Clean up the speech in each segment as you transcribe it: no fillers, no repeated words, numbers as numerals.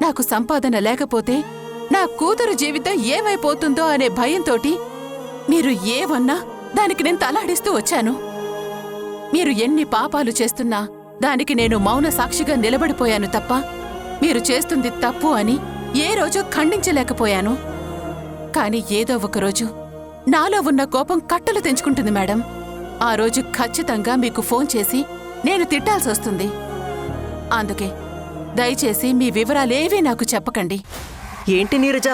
నాకు సంపాదన లేకపోతే నా కూతురు జీవితం ఏమైపోతుందో అనే భయంతోటి మీరు ఏమన్నా దానికి నేను తలాడిస్తూ వచ్చాను. మీరు ఎన్ని పాపాలు చేస్తున్నా దానికి నేను మౌన సాక్షిగా నిలబడిపోయాను తప్ప మీరు చేస్తుంది తప్పు అని ఏ రోజు ఖండించలేకపోయాను. కాని ఏదో ఒకరోజు నాలో ఉన్న కోపం కట్టలు తెంచుకుంటుంది మేడం. ఆ రోజు ఖచ్చితంగా మీకు ఫోన్ చేసి నేను తిట్టాల్సొస్తుంది. అందుకే దయచేసి మీ వివరాలేవీ నాకు చెప్పకండి. ఏంటి నీరజ,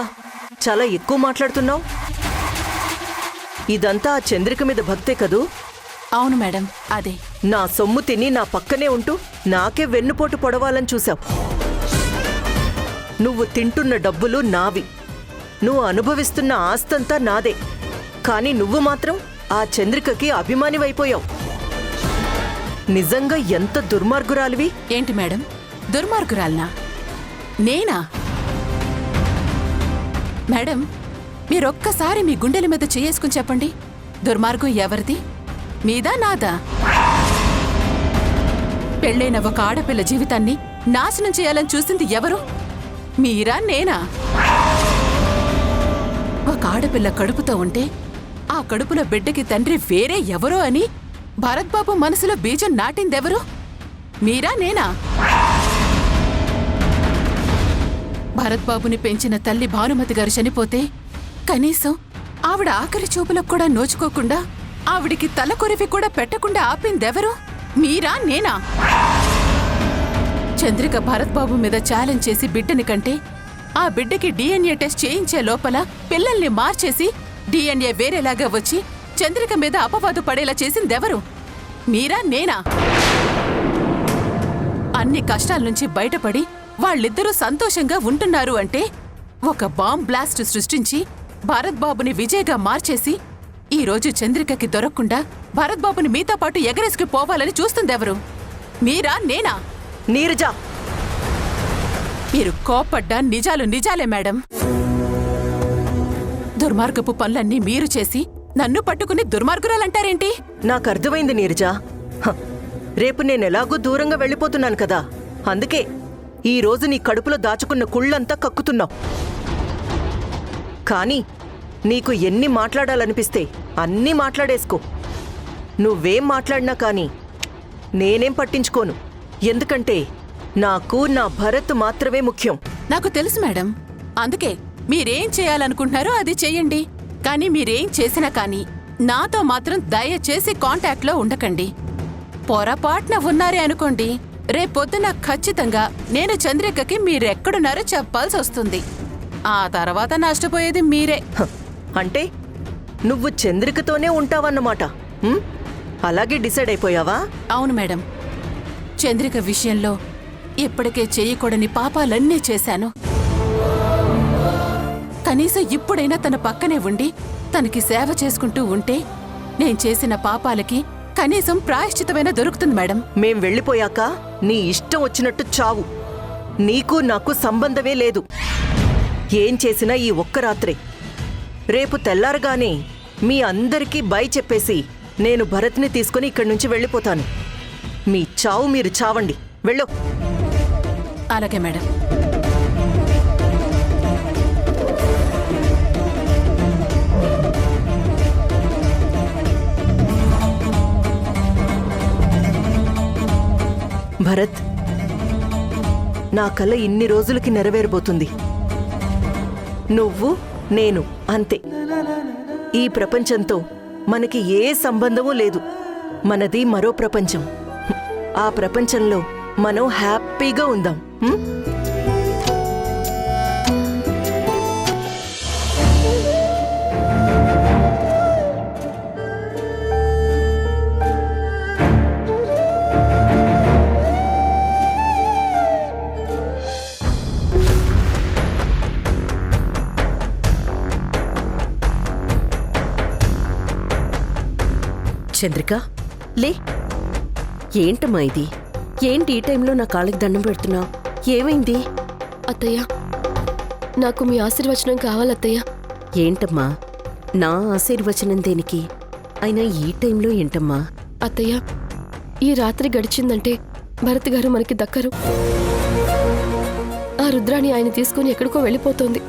చాలా ఎక్కువ మాట్లాడుతున్నావు. ఇదంతా ఆ చంద్రిక మీద భక్తే కదూ? అవును మేడం, అదే. నా సొమ్ము తిని నా పక్కనే ఉంటూ నాకే వెన్నుపోటు పొడవాలని చూశావు. నువ్వు తింటున్న డబ్బులు నావి, నువ్వు అనుభవిస్తున్న ఆస్తంతా నాదే. కాని నువ్వు మాత్రం ఆ చంద్రికకి అభిమానివైపోయావు. నిజంగా ఎంత దుర్మార్గురాలివి. ఏంటి మేడం, దుర్మార్గురాల్నా? నేనా? మేడం, మీరొక్కసారి మీ గుండెల మీద చేసుకుని చెప్పండి, దుర్మార్గం ఎవరిది, మీదా నాదా? పెళ్ళైన ఒక ఆడపిల్ల జీవితాన్ని నాశనం చేయాలని చూసింది ఎవరు, మీరా నేనా? ఒక ఆడపిల్ల కడుపుతో ఉంటే ఆ కడుపులో బిడ్డకి తండ్రి వేరే ఎవరో అని భరత్ బాబు మనసులో బీజం నాటిందెవరు, మీరా నేనా? భరత్ బాబుని పెంచిన తల్లి భానుమతి గారు చనిపోతే కనీసం ఆవిడ ఆఖరి చూపులకు కూడా నోచుకోకుండా ఆవిడికి తలకొరివి కూడా పెట్టకుండా ఆపిందెవరు, మీరా నేనా? చంద్రిక భరత్ బాబు మీద ఛాలెంజ్ చేసి బిడ్డని కంటే ఆ బిడ్డకి DNA టెస్ట్ చేయించే లోపల పిల్లల్ని మార్చేసి DNA వేరేలాగా వచ్చి చంద్రిక మీద అపవాదు పడేలా చేసిందెవరు, మీరా నేనా? అన్ని కష్టాల నుంచి బయటపడి వాళ్ళిద్దరూ సంతోషంగా ఉంటున్నారు అంటే ఒక బాంబ్ బ్లాస్ట్ సృష్టించి భరత్ బాబుని విజయ్గా మార్చేసి ఈరోజు చంద్రికకి దొరకకుండా భరత్ బాబుని మీతో పాటు ఎగరేసుకు పోవాలని చూస్తుందెవరు, మీరా నేనా? నీరజ, మీరు కోపడ్డా నిజాలు నిజాలే మేడం. దుర్మార్గపు పనులన్నీ మీరు చేసి నన్ను పట్టుకుని దుర్మార్గురాలంటారేంటి? నాకు అర్థమైంది నీరజ. రేపు నేనెలాగూ దూరంగా వెళ్ళిపోతున్నాను కదా, అందుకే ఈ రోజు నీ కడుపులో దాచుకున్న కుళ్ళంతా కక్కుతున్నావు. కానీ నీకు ఎన్ని మాట్లాడాలనిపిస్తే అన్నీ మాట్లాడేసుకో. నువ్వేం మాట్లాడినా కానీ నేనేం పట్టించుకోను. ఎందుకంటే నాకు నా భరత్ మాత్రమే ముఖ్యం. నాకు తెలుసు మేడం, అందుకే మీరేం చేయాలనుకుంటున్నారో అది చెయ్యండి. కానీ మీరేం చేసినా కానీ నాతో మాత్రం దయచేసి కాంటాక్ట్లో ఉండకండి. పొరపాటున ఉన్నారే అనుకోండి, రేపొద్దున ఖచ్చితంగా నేను చంద్రికకి మీరెక్కడున్నారో చెప్పాల్సి వస్తుంది. ఆ తర్వాత నష్టపోయేది మీరే. అంటే నువ్వు చంద్రికతోనే ఉంటావన్నమాట. అలాగే డిసైడ్ అయిపోయావా? అవును మేడం, చంద్రిక విషయంలో ఇప్పటికే చేయకూడని పాపాలన్నీ చేశాను. కనీసం ఇప్పుడైనా తన పక్కనే ఉండి తనకి సేవ చేసుకుంటూ ఉంటే నేను చేసిన పాపాలకి కనీసం ప్రాయశ్చితమైనా దొరుకుతుంది మేడం. మేం వెళ్ళిపోయాక నీ ఇష్టం వచ్చినట్టు చావు. నీకు నాకు సంబంధమే లేదు. ఏం చేసినా ఈ ఒక్క రాత్రే. రేపు తెల్లారగానే మీ అందరికీ బై చెప్పేసి నేను భరత్ని తీసుకుని ఇక్కడి నుంచి వెళ్ళిపోతాను. మీ చావు మీరు చావండి. వెళ్ళు. అలాగే మేడం. భరత్, నా కల ఇన్ని రోజులకి నెరవేరబోతుంది. నువ్వు నేను అంతే. ఈ ప్రపంచంతో మనకి ఏ సంబంధమూ లేదు. మనది మరో ప్రపంచం. ఆ ప్రపంచంలో మనం హ్యాపీగా ఉందాం. చంద్రిక, లే. ఏంటమ్మా ఇది? ఏంటి ఈ టైంలో నా కాళ్ళకి దండం పెడుతున్నావు? ఏమైంది? అత్తయ్య, నాకు మీ ఆశీర్వచనం కావాలత్తయ్య. ఏంటమ్మా నా ఆశీర్వచనం దేనికి? అయినా ఈ టైంలో ఏంటమ్మా? అత్తయ్య, ఈ రాత్రి గడిచిందంటే భరత్ గారు మనకి దక్కరు. ఆ రుద్రాణి ఆయన తీసుకుని ఎక్కడికో వెళ్ళిపోతోంది.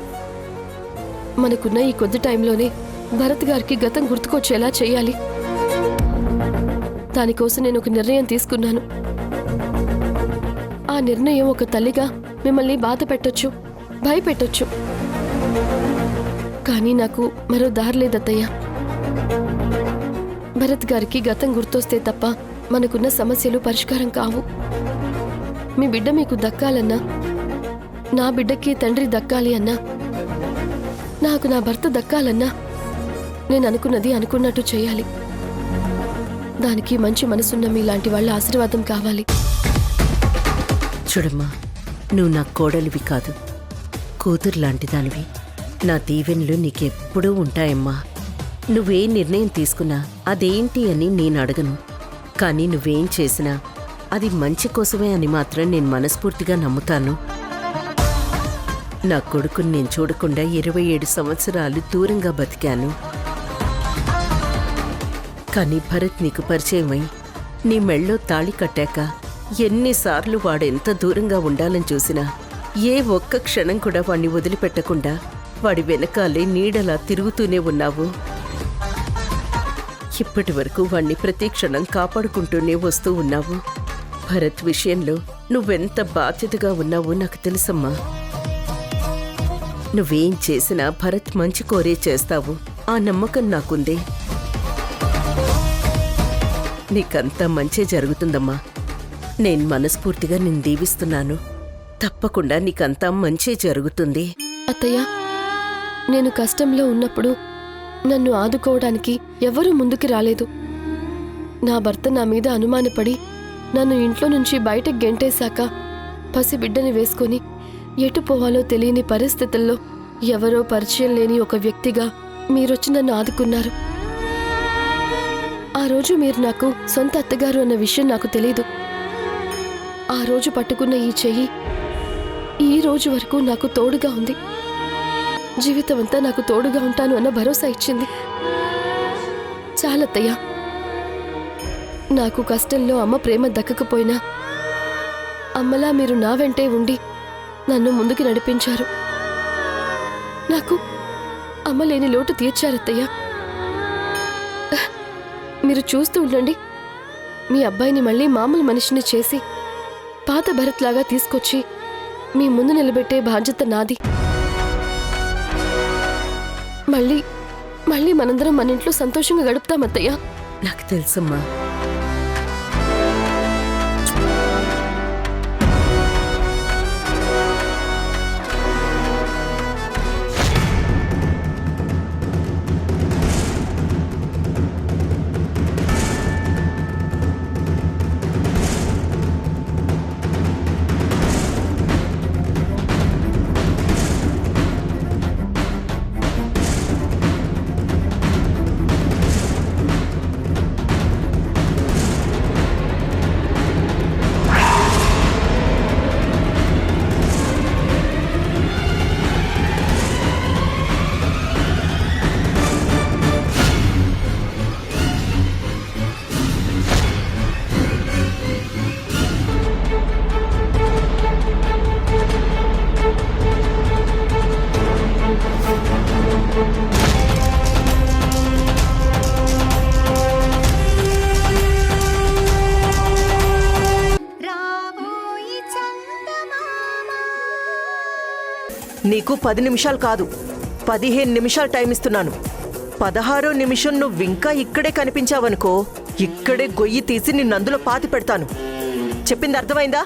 మనకున్న ఈ కొద్ది టైంలోనే భరత్ గారికి గతం గుర్తుకొచ్చేలా చేయాలి. దానికోసం నేను ఒక నిర్ణయం తీసుకున్నాను. ఆ నిర్ణయం ఒక తల్లిగా మిమ్మల్ని బాధ పెట్టొచ్చు, భయపెట్టొచ్చు. కానీ నాకు మరో దారి లేదత్తయ్య. భరత్ గారికి గతం గుర్తొస్తే తప్ప మనకున్న సమస్యలు పరిష్కారం కావు. మీ బిడ్డ మీకు దక్కాలన్నా, నా బిడ్డకి తండ్రి దక్కాలి అన్నా, నాకు నా భర్త దక్కాలన్నా నేను అనుకున్నది అనుకున్నట్టు చేయాలి. దానికి మంచి మనసున్న మీలాంటి వాళ్ళ ఆశీర్వాదం కావాలి. చూడమ్మా, నువ్వు నా కోడలివి కాదు, కూతురు లాంటి దానివి. నా దీవెనలు నీకెప్పుడూ ఉంటాయమ్మా. నువ్వే నిర్ణయం తీసుకున్నా అదేంటి అని నేను అడగను. కానీ నువ్వేం చేసినా అది మంచి కోసమే అని మాత్రం నేను మనస్ఫూర్తిగా నమ్ముతాను. నా కొడుకుని నేను చూడకుండా 27 సంవత్సరాలు దూరంగా బతికాను. కానీ భరత్ నీకు పరిచయమై నీ మెళ్ళో తాళి కట్టాక ఎన్నిసార్లు వాడెంత దూరంగా ఉండాలని చూసినా ఏ ఒక్క క్షణం కూడా వాణ్ణి వదిలిపెట్టకుండా వాడి వెనకాలే నీడలా తిరుగుతూనే ఉన్నావు. ఇప్పటి వరకు వాణ్ణి ప్రతి క్షణం కాపాడుకుంటూనే వస్తూ ఉన్నావు. భరత్ విషయంలో నువ్వెంత బాధ్యతగా ఉన్నావో నాకు తెలుసమ్మా. నువ్వేం చేసినా భరత్ మంచి కోరే చేస్తావు, ఆ నమ్మకం నాకుంది. నీకంతా మంచే జరుగుతుందమ్మా. నేను మనస్ఫూర్తిగా నిన్ను దీవిస్తున్నాను. తప్పకుండా నీకంతా మంచే జరుగుతుంది. అత్తయ్య, నేను కష్టంలో ఉన్నప్పుడు నన్ను ఆదుకోవడానికి ఎవరూ ముందుకు రాలేదు. నా భర్త నా మీద అనుమానపడి నన్ను ఇంట్లో నుంచి బయటకు గెంటేశాక పసిబిడ్డని వేసుకొని ఎటు పోవాలో తెలియని పరిస్థితుల్లో ఎవరో పరిచయం లేని ఒక వ్యక్తిగా మీరొచ్చి నన్ను ఆదుకున్నారు. ఆ రోజు మీరు నాకు సొంత అత్తగారు అన్న విషయం నాకు తెలీదు. ఆ రోజు పట్టుకున్న ఈ చెయ్యి ఈ రోజు వరకు నాకు తోడుగా ఉంది. జీవితమంతా నాకు తోడుగా ఉంటాను అన్న భరోసా ఇచ్చింది. చాలత్తయ్య, నాకు కష్టంలో అమ్మ ప్రేమ దక్కకపోయినా అమ్మలా మీరు నా వెంటే ఉండి నన్ను ముందుకు నడిపించారు. నాకు అమ్మ లేని లోటు తీర్చారత్తయ్య. మీరు చూస్తూ ఉండండి, మీ అబ్బాయిని మళ్ళీ మామూలు మనిషిని చేసి పాత భరత్లాగా తీసుకొచ్చి మీ ముందు నిలబెట్టే బాధ్యత నాది. మళ్ళీ మనందరం మన ఇంట్లో సంతోషంగా గడుపుతామత్తయ్య. నాకు తెలుసమ్మా. నీకు 10 నిమిషాలు కాదు 15 నిమిషాలు టైం ఇస్తున్నాను. 16వ నిమిషం నువ్వింకా ఇక్కడే కనిపించావనుకో, ఇక్కడే గొయ్యి తీసి నిన్నందులో పాతి పెడతాను. చెప్పింది అర్థమైందా?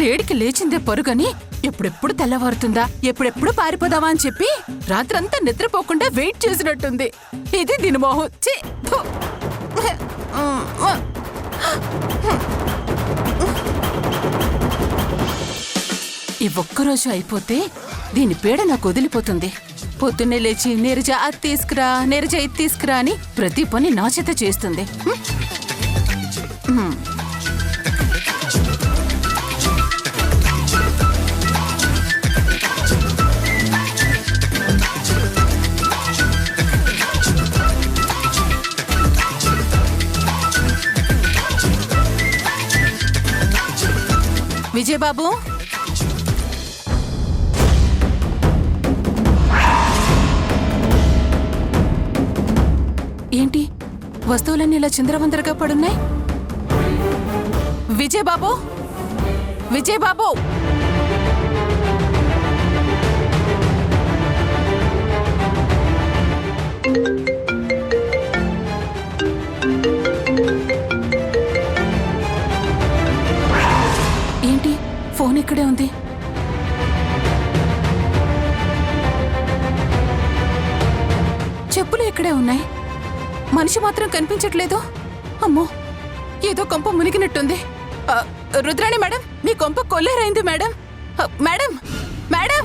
లేడికి లేచిందే పరుగని ఎప్పుడెప్పుడు తెల్లవారుతుందా, ఎప్పుడెప్పుడు పారిపోదావా అని చెప్పి రాత్రంతా నిద్రపోకుండా వెయిట్ చేసినట్టుంది. ఇది దీని మోహం. ఛీ! థు! ఈ ఒక్కరోజు అయిపోతే దీని పీడ నాకు వదిలిపోతుంది. పొద్దున్నే లేచి నీరజ అది తీసుకురా, నీరజ ఇది తీసుకురా అని ప్రతి పని నా చేత చేస్తుంది. విజయబాబు, ఏంటి వస్తువులన్నీ ఇలా చిందరవందరగా పడున్నాయి? విజయబాబు, విజయబాబు! ఏంటి ఫోన్ ఇక్కడే ఉంది? చెప్పులు ఇక్కడే ఉన్నాయి, మనిషి మాత్రం కనిపించట్లేదు. అమ్మో, ఏదో కొంప మునిగినట్టుంది. రుద్రాణి మేడం, మీ కొంప కొల్లేరైంది మేడం. Madam, madam!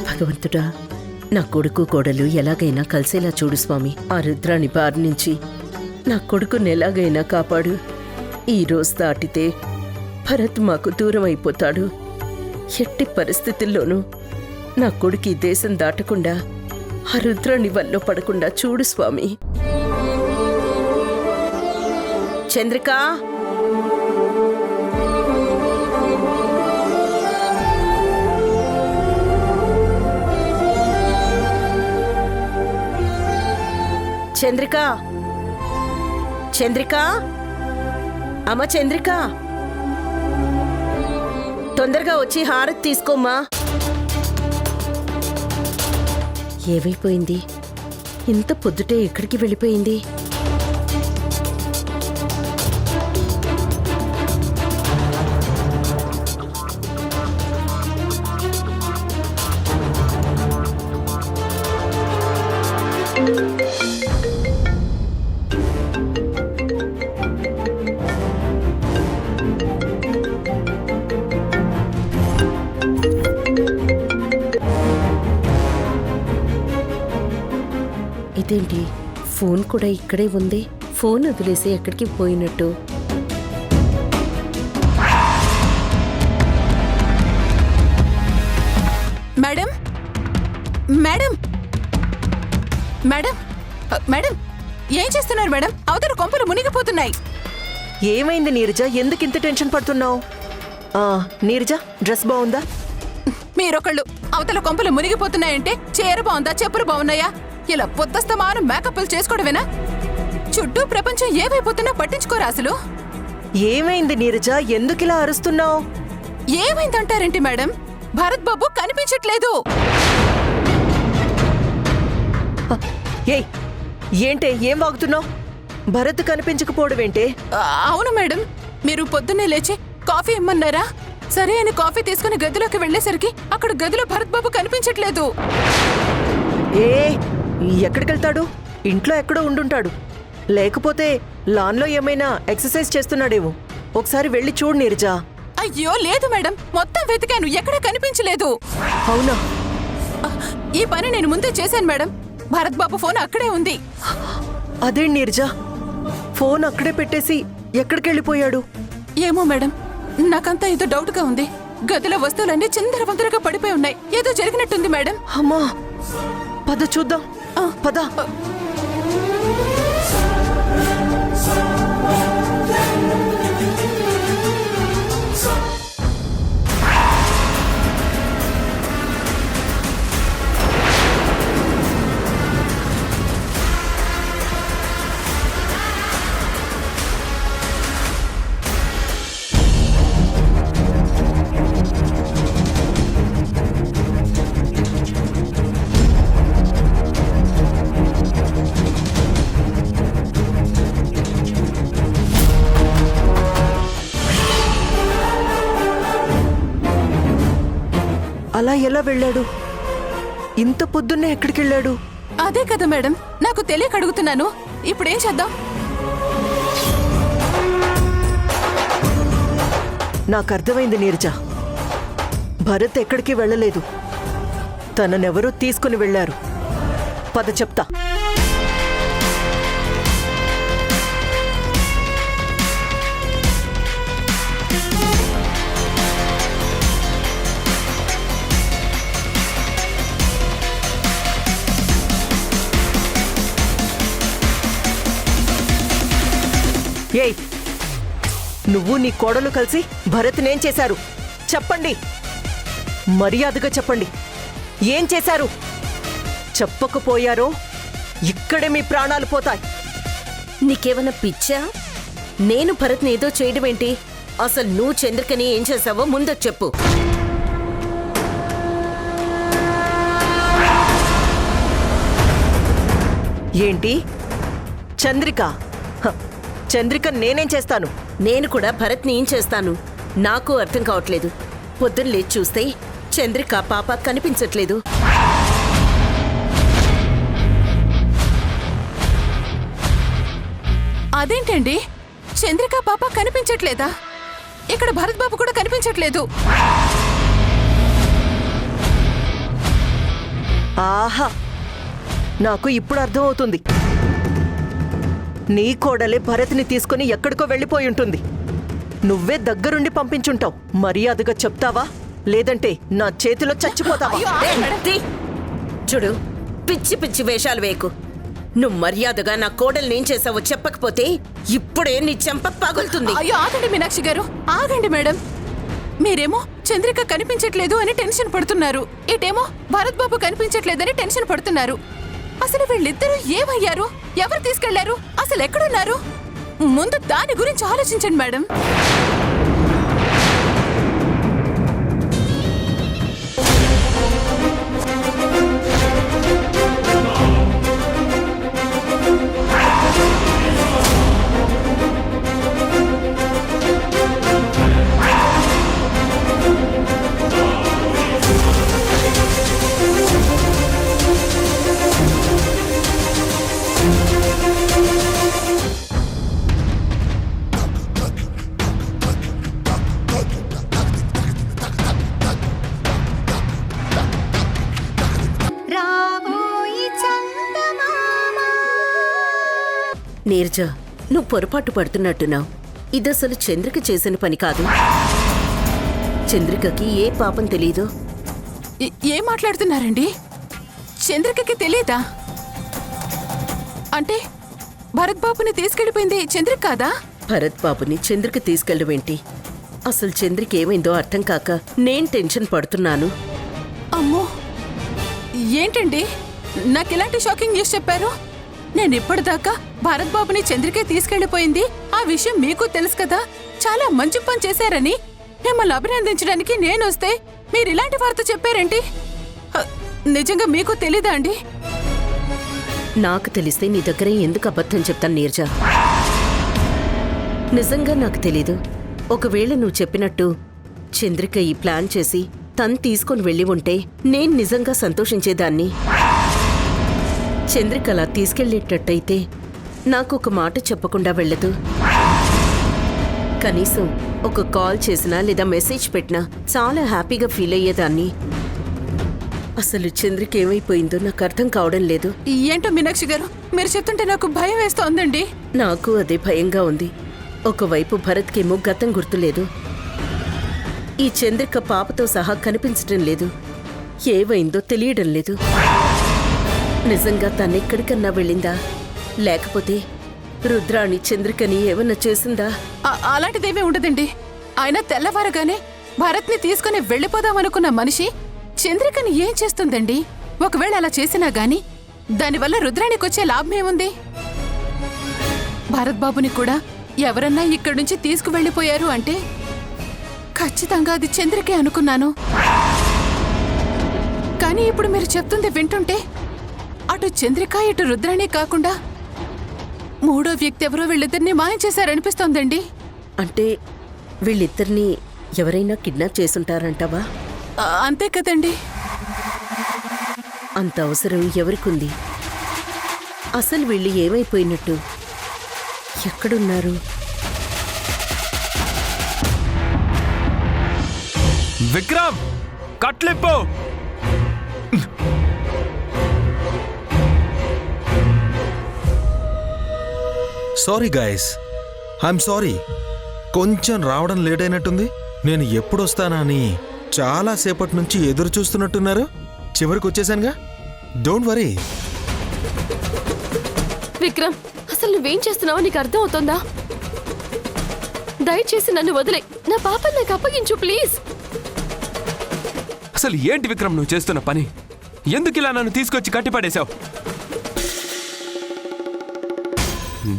భగవంతుడా, నా కొడుకు కోడలు ఎలాగైనా కలిసేలా చూడు స్వామి. ఆ రుద్రాని బారి నుంచి నా కొడుకుని ఎలాగైనా కాపాడు. ఈ రోజు దాటితే భరత్ మాకు దూరం అయిపోతాడు. ఎట్టి పరిస్థితుల్లోనూ నా కొడుకు ఈ దేశం దాటకుండా ఆ రుద్రాని వల్ల పడకుండా చూడు స్వామి. చంద్రిక, చంద్రిక, చంద్రిక, అమ్మ చంద్రిక, తొందరగా వచ్చి హారతి తీసుకోమ్మా. ఏమైపోయింది? ఇంత పొద్దుటే ఎక్కడికి వెళ్ళిపోయింది? ఇదేంటి, ఫోన్ కూడా ఇక్కడే ఉంది. ఫోన్ వదిలేసి ఎక్కడికి పోయినట్టు? మేడం, మేడం, మేడం, మేడం, ఏం చేస్తున్నారు మేడం? అవతల కొంపలు మునిగిపోతున్నాయి. ఏమైంది నీరజ? ఎందుకు ఇంత టెన్షన్ పడుతున్నావు? నీరజ, డ్రెస్ బాగుందా? మీరొకళ్ళు అవతల కొంపలు మునిగిపోతున్నాయంటే చీర బాగుందా, చెప్పులు బాగున్నాయా? ఇలా పొద్దస్తమానం మేకప్లు చేసుకోవడమేనా? చుట్టూ ప్రపంచం ఏమైపోతున్నా పట్టించుకోరా అసలు? ఏమైంది నీరజ? ఎందుకిలా అరుస్తున్నావు? ఏమైందంటారేంటి మేడం? భరత్ బాబు కనిపించట్లేదు. ఏయ్, ఏంటే ఏం వాగుతున్నావు? భరత్ కనిపించకపోవడం ఏంటే? అవును మేడం, మీరు పొద్దున్నే లేచి కాఫీ ఇమ్మన్నారా? సరే అని కాఫీ తీసుకుని గదిలోకి వెళ్లేసరికి అక్కడ గదిలో భరత్ బాబు కనిపించట్లేదు. ఎక్కడికెళ్తాడు? ఇంట్లో ఎక్కడో ఉండుంటాడు. లేకపోతే లాన్లో ఏమైనా ఎక్సర్సైజ్ చేస్తున్నాడేమో. ఒకసారి వెళ్ళి చూడు నీరజా. అయ్యో లేదు మేడం, మొత్తం వెతికాను, ఎక్కడా కనిపించలేదు. అవునా? ఈ పని నేను ముందే చేశాను మేడం. భరత్ బాబు ఫోన్ అక్కడే ఉంది. అదే నీరజా, ఫోన్ అక్కడే పెట్టేసి ఎక్కడికెళ్ళిపోయాడు? ఏమో మేడం, నాకంతా ఏదో డౌట్ గా ఉంది. గదిలో వస్తువులన్నీ చిందరవందరగా పడిపోయి ఉన్నాయి. ఏదో జరిగినట్టుంది మేడం. అమ్మా, పద చూద్దాం. పద. అలా ఎలా వెళ్ళాడు? ఇంత పొద్దున్నే ఎక్కడికెళ్ళాడు? అదే కదా మేడం, నాకు తెలియక అడుగుతున్నాను. ఇప్పుడేం చేద్దాం? నాకు అర్థమైంది నీరజ. భరత్ ఎక్కడికి వెళ్ళలేదు. తననెవరూ తీసుకుని వెళ్లారు. పద చెప్తా. ఏయ్, నువ్వు నీ కోడలు కలిసి భరత్నేం చేశారు? చెప్పండి, మర్యాదగా చెప్పండి. ఏం చేశారు? చెప్పకపోయారో ఇక్కడే మీ ప్రాణాలు పోతాయి. నీకేమన్నా పిచ్చా? నేను భరత్ని ఏదో చేయడం ఏంటి? అసలు నువ్వు చంద్రికని ఏం చేసావో ముందు చెప్పు. ఏంటి చంద్రిక? హ, చంద్రిక నేనేం చేస్తాను? నేను కూడా భరత్ని ఏం చేస్తాను? నాకు అర్థం కావట్లేదు. పొద్దున్న లేచి చూస్తే చంద్రిక పాప కనిపించట్లేదు. అదేంటండి, చంద్రిక పాప కనిపించట్లేదా? ఇక్కడ భరత్ బాబు కూడా కనిపించట్లేదు. ఆహా, నాకు ఇప్పుడు అర్థమవుతుంది. నీ కోడలే భరత్ని తీసుకుని ఎక్కడికో వెళ్ళిపోయి ఉంటుంది. నువ్వే దగ్గరుండి పంపించుంటావు. మర్యాదగా చెప్తావా, లేదంటే నా చేతిలో చచ్చిపోతావా? అయ్యో, ఆగండి మేడం. తీ. చూడు, పిచ్చి పిచ్చి వేషాలు వేకు. నువ్వు మర్యాదగా నా కోడల్ని ఏం చేసావో చెప్పకపోతే ఇప్పుడే నీ చెంప పగులుతుంది. అయ్యో ఆగండి మీనాక్షి గారు, ఆగండి మేడం. మీరేమో చంద్రిక కనిపించట్లేదు అని టెన్షన్ పడుతున్నారు, ఇటేమో భరత్ బాబు కనిపించట్లేదని టెన్షన్ పడుతున్నారు. అసలు వీళ్ళిద్దరూ ఏమయ్యారు? ఎవరు తీసుకెళ్లారు? అసలు ఎక్కడున్నారు? ముందు దాని గురించి ఆలోచించండి మేడం. నీరజ, నువ్వు పొరపాటు పడుతున్నట్టున్నావు. ఇదసలు చంద్రిక చేసిన పని కాదు. చంద్రికకి ఏ పాపం తెలీదు. ఏం మాట్లాడుతున్నారండి? చంద్రికకి తెలియదా? అంటే భరత్ బాబుని తీసుకెళ్లిపోయింది చంద్రిక కాదా? భరత్ బాబుని చంద్రిక తీసుకెళ్ళడం ఏంటి? అసలు చంద్రిక ఏమైందో అర్థం కాక నేను టెన్షన్ పడుతున్నాను. అమ్మో, ఏంటండి నాకు ఇలాంటి షాకింగ్ న్యూస్ చెప్పారు? నేను ఇప్పటిదాకా భరత్ బాబుని చంద్రికే తీసుకెళ్లిపోయింది, ఆ విషయం మీకు తెలుసు కదా, చాలా మంచి పని చేశారని మిమ్మల్ని అభినందించడానికి నేను వస్తే మీరు ఇలాంటి వార్త చెప్పారేంటి? నిజంగా మీకు తెలీదా అండి? నాకు తెలిస్తే నీ దగ్గర ఎందుకు అబద్ధం చెప్తాను నీరజ? నిజంగా నాకు తెలీదు. ఒకవేళ నువ్వు చెప్పినట్టు చంద్రిక ఈ ప్లాన్ చేసి తను తీసుకొని వెళ్ళి ఉంటే నేను నిజంగా సంతోషించేదాన్ని. చంద్రిక అలా తీసుకెళ్లేటట్టయితే నాకు ఒక మాట చెప్పకుండా వెళ్ళదు. కనీసం ఒక కాల్ చేసినా లేదా మెసేజ్ పెట్టినా చాలా హ్యాపీగా ఫీల్ అయ్యేదాన్ని. అసలు చంద్రిక ఏమైపోయిందో నాకు అర్థం కావడం లేదు. ఏంటో మీనాక్షి గారు, మీరు చెప్తుంటే నాకు భయం వేస్తోందండి. నాకు అదే భయంగా ఉంది. ఒకవైపు భరత్కేమో గతం గుర్తులేదు, ఈ చంద్రిక పాపతో సహా కనిపించడం లేదు, ఏవైందో తెలియడం లేదు. నిజంగా తనెక్కడికన్నా వెళ్ళిందా, లేకపోతే రుద్రాణి చంద్రికని ఏమన్నా చేసిందా? అలాంటిదేమీ ఉండదండి. ఆయన తెల్లవారగానే భరత్ని తీసుకుని వెళ్ళిపోదామనుకున్న మనిషి చంద్రికని ఏం చేస్తుందండి? ఒకవేళ అలా చేసినా గాని దానివల్ల రుద్రాణికొచ్చే లాభమేముంది? భరత్ బాబుని కూడా ఎవరన్నా ఇక్కడి నుంచి తీసుకువెళ్ళిపోయారు అంటే ఖచ్చితంగా అది చంద్రికే అనుకున్నాను. కానీ ఇప్పుడు మీరు చెప్తుంది వింటుంటే అటు చంద్రిక ఇటు రుద్రాణి కాకుండా మూడో వ్యక్తి ఎవరో వీళ్ళిద్దరిని మాయం చేశారనిపిస్తోందండి. అంటే వీళ్ళిద్దరినీ ఎవరైనా కిడ్నాప్ చేసుంటారంటావా? అంతే కదండి. అంత అవసరం ఎవరికుంది? అసలు వీళ్ళు ఏమైపోయినట్టు? ఎక్కడున్నారు? విక్రమ్, కట్లిప్పు. Sorry guys, I'm sorry. కొంచెం రావడం లేట్ అయినట్టుంది. నేను ఎప్పుడొస్తానా అని చాలాసేపటి నుంచి ఎదురు చూస్తున్నట్టున్నారు. చివరికి వచ్చేసానుగా. Don't worry. విక్రమ్, అసలు నువ్వేం చేస్తున్నావో నీకు అర్థం అవుతుందా? దయచేసి నన్ను వదిలే, నా పాపని నాకు అప్పగించు ప్లీజ్. అసలు ఏంటి విక్రమ్ నువ్వు చేస్తున్న పని? ఎందుకు ఇలా నన్ను తీసుకొచ్చి కట్టిపడేశావు?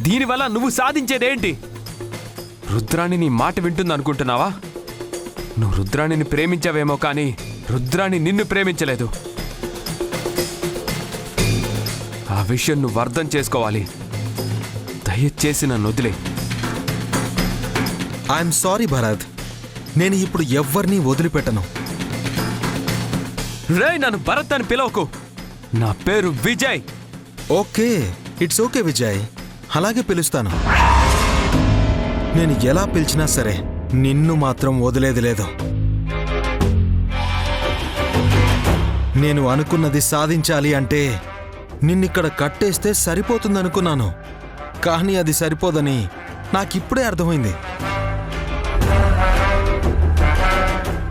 దీనివల్ల నువ్వు సాధించేదేంటి? రుద్రాణి నీ మాట వింటుంది అనుకుంటున్నావా? నువ్వు రుద్రాణిని ప్రేమించావేమో కానీ రుద్రాణి నిన్ను ప్రేమించలేదు. ఆ విషయం నువ్వు అర్థం చేసుకోవాలి. దయచేసి నన్ను వదిలే. ఐఎమ్ సారీ భరత్, నేను ఇప్పుడు ఎవ్వరినీ వదిలిపెట్టను. రేయ్, నన్ను భరత్ అని పిలవకు. నా పేరు Vijay. Okay, it's okay Vijay, అలాగే పిలుస్తాను. నేను ఎలా పిలిచినా సరే నిన్ను మాత్రం వదిలేది లేదు. నేను అనుకున్నది సాధించాలి అంటే నిన్నిక్కడ కట్టేస్తే సరిపోతుందనుకున్నాను. కానీ అది సరిపోదని నాకిప్పుడే అర్థమైంది.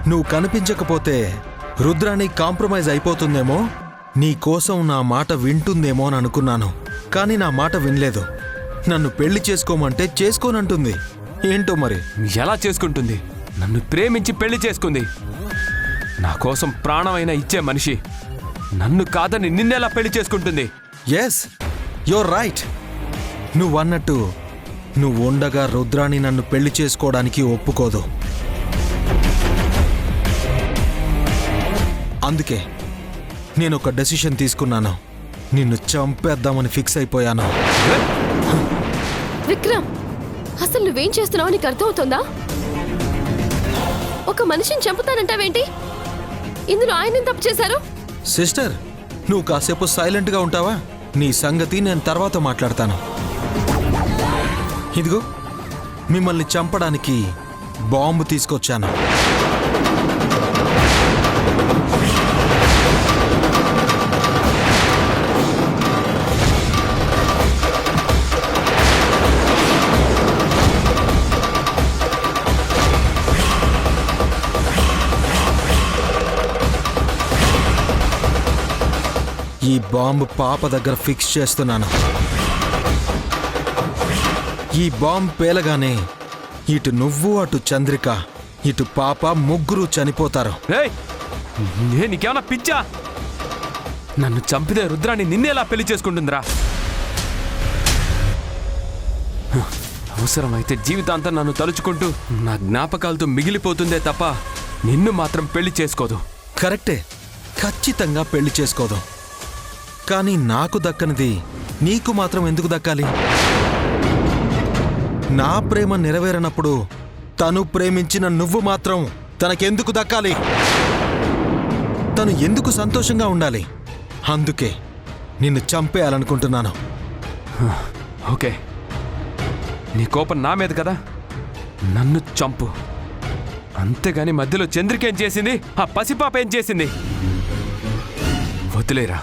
నువ్వు కనిపించకపోతే రుద్రాణి కాంప్రమైజ్ అయిపోతుందేమో, నీ కోసం నా మాట వింటుందేమో అని అనుకున్నాను. కానీ నా మాట వినలేదు. నన్ను పెళ్లి చేసుకోమంటే చేసుకోనంటుంది. ఏంటో మరి. ఎలా చేసుకుంటుంది? నన్ను ప్రేమించి పెళ్లి చేసుకుంది. నా కోసం ప్రాణమైనా ఇచ్చే మనిషి నన్ను కాదని నిన్నెలా పెళ్లి చేసుకుంటుంది? Yes, you're right. నువ్వన్నట్టు నువ్వు ఉండగా రుద్రాణి నన్ను పెళ్లి చేసుకోవడానికి ఒప్పుకోదు. అందుకే నేను ఒక డెసిషన్ తీసుకున్నాను. నిన్ను చంపేద్దామని ఫిక్స్ అయిపోయాను. విక్రమ్, అసలు నువ్వేం చేస్తున్నావో నీకు అర్థమవుతుందా? ఒక మనిషిని చంపుతానంటావేంటి? ఇందులో ఆయన తప్పు చేశారు? సిస్టర్, నువ్వు కాసేపు సైలెంట్గా ఉంటావా? నీ సంగతి నేను తర్వాత మాట్లాడతాను. ఇదిగో, మిమ్మల్ని చంపడానికి బాంబు తీసుకొచ్చాను. ఈ బాంబు పాప దగ్గర ఫిక్స్ చేస్తున్నాను. ఈ బాంబు పేలగానే ఇటు నువ్వు, అటు చంద్రిక, ఇటు పాప, ముగ్గురు చనిపోతారు. రేయ్, నీకేమన్నా పిచ్చా? నన్ను చంపితే రుద్రాణి నిన్నేలా పెళ్లి చేసుకుంటుందిరా? అవసరమైతే జీవితాంతం నన్ను తలుచుకుంటూ నా జ్ఞాపకాలతో మిగిలిపోతుందే తప్ప నిన్ను మాత్రం పెళ్లి చేసుకోదు. కరెక్టే, ఖచ్చితంగా పెళ్లి చేసుకోదు. కానీ నాకు దక్కనిది నీకు మాత్రం ఎందుకు దక్కాలి? నా ప్రేమ నెరవేరనప్పుడు తను ప్రేమించిన నువ్వు మాత్రం తనకెందుకు దక్కాలి? తను ఎందుకు సంతోషంగా ఉండాలి? అందుకే నిన్ను చంపేయాలనుకుంటున్నాను. ఓకే, నీ కోపం నా మీద కదా, నన్ను చంపు. అంతేగాని మధ్యలో చంద్రికేం చేసింది, ఆ పసిపాప ఏం చేసింది? వదిలేరా,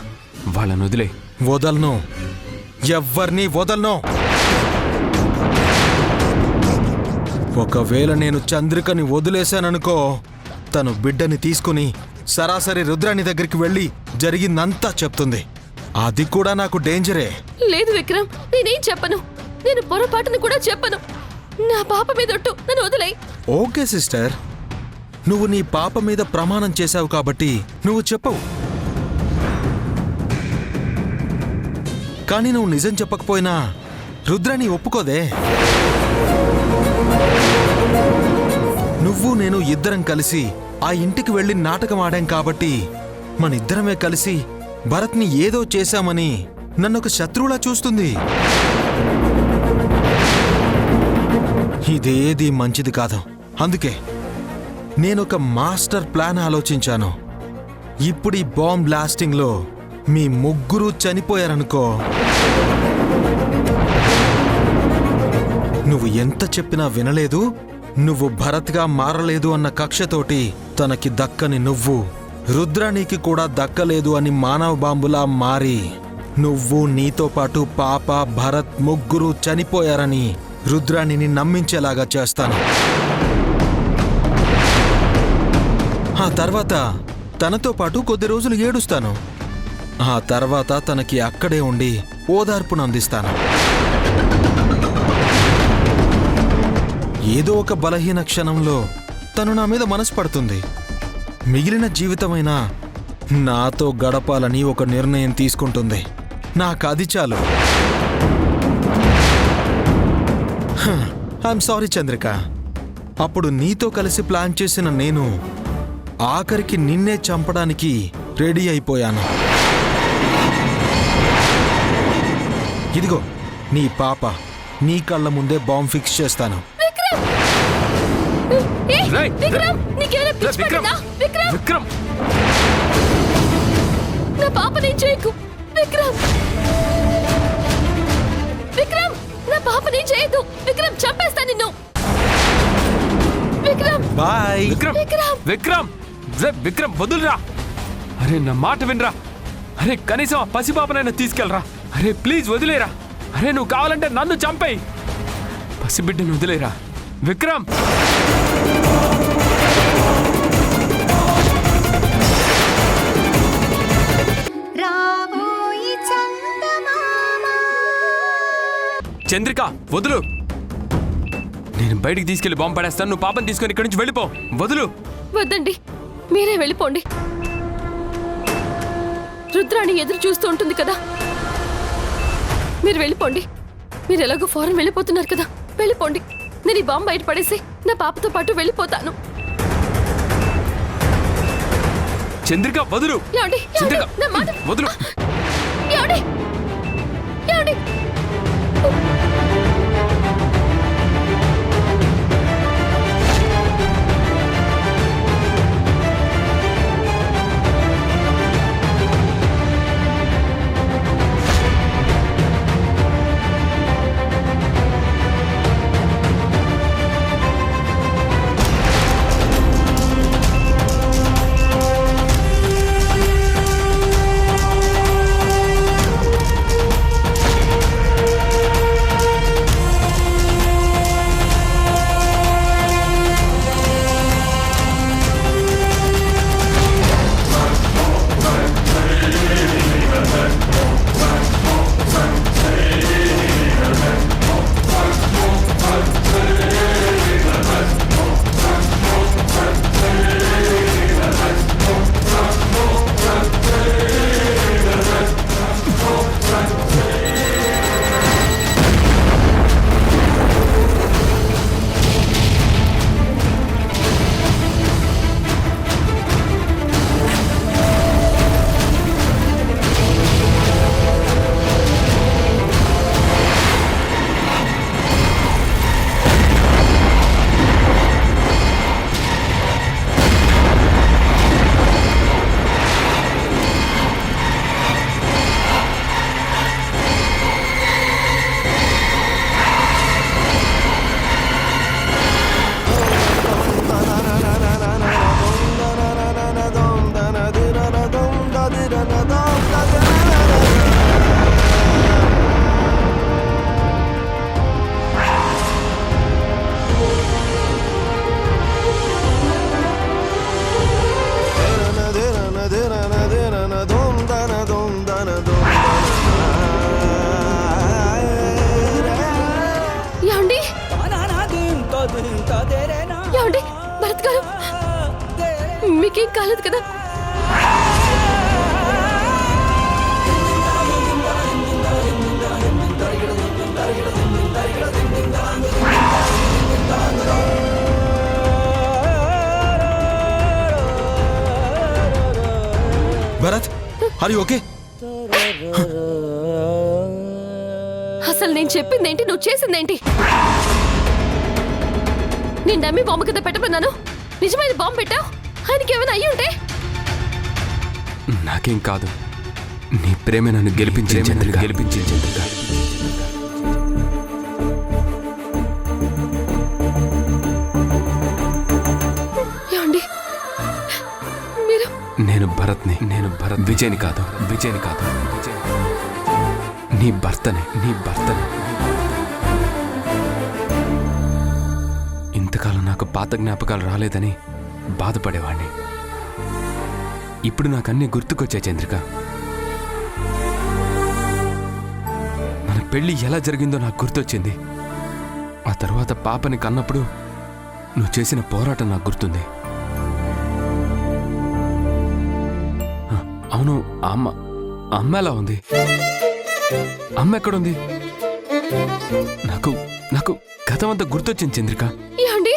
వాళ్ళను వదిలే. వదలను, ఎవ్వర్నీ వదలను. ఒకవేళ నేను చంద్రికని వదిలేశాననుకో, తను బిడ్డని తీసుకుని సరాసరి రుద్రాణి దగ్గరికి వెళ్ళి జరిగిందంతా చెప్తుంది. అది కూడా నాకు డేంజరే. లేదు విక్రమ్, నేనేం చెప్పను. నేను పొరపాటును కూడా చెప్పను. నా పాప మీదొట్టు, నన్ను వదిలేయ్. ఓకే సిస్టర్, నువ్వు నీ పాప మీద ప్రమాణం చేశావు కాబట్టి నువ్వు చెప్పవు. కానీ నువ్వు నిజం చెప్పకపోయినా రుద్రాణి ఒప్పుకోదే. నువ్వు నేను ఇద్దరం కలిసి ఆ ఇంటికి వెళ్ళి నాటకం ఆడాం కాబట్టి మనిద్దరమే కలిసి భరత్ని ఏదో చేశామని నన్నొక శత్రువులా చూస్తుంది. ఇదేది మంచిది కాదు. అందుకే నేనొక మాస్టర్ ప్లాన్ ఆలోచించాను. ఇప్పుడు ఈ బాంబ్ బ్లాస్టింగ్లో మీ ముగ్గురు చనిపోయారనుకో, నువ్వు ఎంత చెప్పినా వినలేదు, నువ్వు భరత్గా మారలేదు అన్న కక్షతోటి తనకి దక్కని నువ్వు రుద్రాణికి కూడా దక్కలేదు అని మానవ బాంబులా మారి నువ్వు, నీతో పాటు పాప, భరత్ ముగ్గురు చనిపోయారని రుద్రాణిని నమ్మించేలాగా చేస్తాను. ఆ తర్వాత తనతో పాటు కొద్ది రోజులు ఏడుస్తాను. ఆ తర్వాత తనకి అక్కడే ఉండి ఓదార్పును అందిస్తాను. ఏదో ఒక బలహీన క్షణంలో తను నా మీద మనసు పడుతుంది. మిగిలిన జీవితమైనా నాతో గడపాలని ఒక నిర్ణయం తీసుకుంటుంది. నాకు అది చాలు. I'm sorry Chandrika. అప్పుడు నీతో కలిసి ప్లాన్ చేసిన నేను ఆఖరికి నిన్నే చంపడానికి రెడీ అయిపోయాను. ఇదిగో నీ పాప, నీ కళ్ళ ముందే బాంబ్ ఫిక్స్ చేస్తాను. రేయ్! విక్రమ్, నీకేమైనా పిచ్చి విక్రమ్! పట్టిందా? విక్రమ్, విక్రమ్! నా పాపని చేయకు. విక్రమ్, విక్రమ్, నా పాపని చేయదు. విక్రమ్, చంపేస్తా నిన్ను. విక్రమ్, బాయ్. విక్రమ్! విక్రమ్. విక్రమ్! రే విక్రమ్, వదులురా! అరే నా మాట వినరా! అరే కనీసం ఆ పసిపాపనైనా తీసుకెళ్ళరా! అరే ప్లీజ్ వదిలేరా! అరే నువ్వు కావాలంటే నన్ను చంపేయి! పసిబిడ్డను వదిలేరా! విక్రమ్! చంద్రిక వదులు! నేను బయటికి తీసుకెళ్లి బాంబు పడేస్తాను. నువ్వు పాపని తీసుకొని ఇక్కడి నుంచి వెళ్ళిపో. వదులు! వద్దండి, మీరే వెళ్ళిపోండి. రుద్రాణి ఎదురు చూస్తూ ఉంటుంది కదా, మీరు వెళ్ళిపోండి. మీరు ఎలాగో ఫారెన్ వెళ్ళిపోతున్నారు కదా, వెళ్ళిపోండి. నేను ఈ బాంబు బయట పడేసి నా పాపతో పాటు వెళ్ళిపోతాను. చంద్రిక వదులు! ఏమండి? చంద్రిక నా మాట వదులు! ఏమండి? ఏమండి? ఏమండి? భరత్ గారు, మీకేం కాలేదు కదా? Bharat, are you okay? అసలు నేను చెప్పింది ఏంటి, నువ్వు చేసిందేంటి? నేను డమ్మీ బాంబు కింద పెట్టమన్నాను, నిజమైన బాంబు పెట్టావు? ఆయనకి ఏమైనా అయ్యి ఉంటే? నాకేం కాదు, నీ ప్రేమ నన్ను గెలిపించింది చంద్రిక. ఏమండి మీరు? నేను భరత్ విజయ్ని కాదు. నీ భర్తనే. ఇంతకాలం నాకు పాత జ్ఞాపకాలు రాలేదని బాధపడేవాణ్ణి. ఇప్పుడు నాకు అన్నీ గుర్తుకొచ్చాయి చంద్రిక. మన పెళ్లి ఎలా జరిగిందో నాకు గుర్తొచ్చింది. ఆ తర్వాత పాపని కన్నప్పుడు నువ్వు చేసిన పోరాటం నాకు గుర్తుంది. అవును, అమ్మ ఎలా ఉంది? అమ్మ ఎక్కడుంది? నాకు గతం అంతా గుర్తొచ్చింది చంద్రిక. ఏమండి?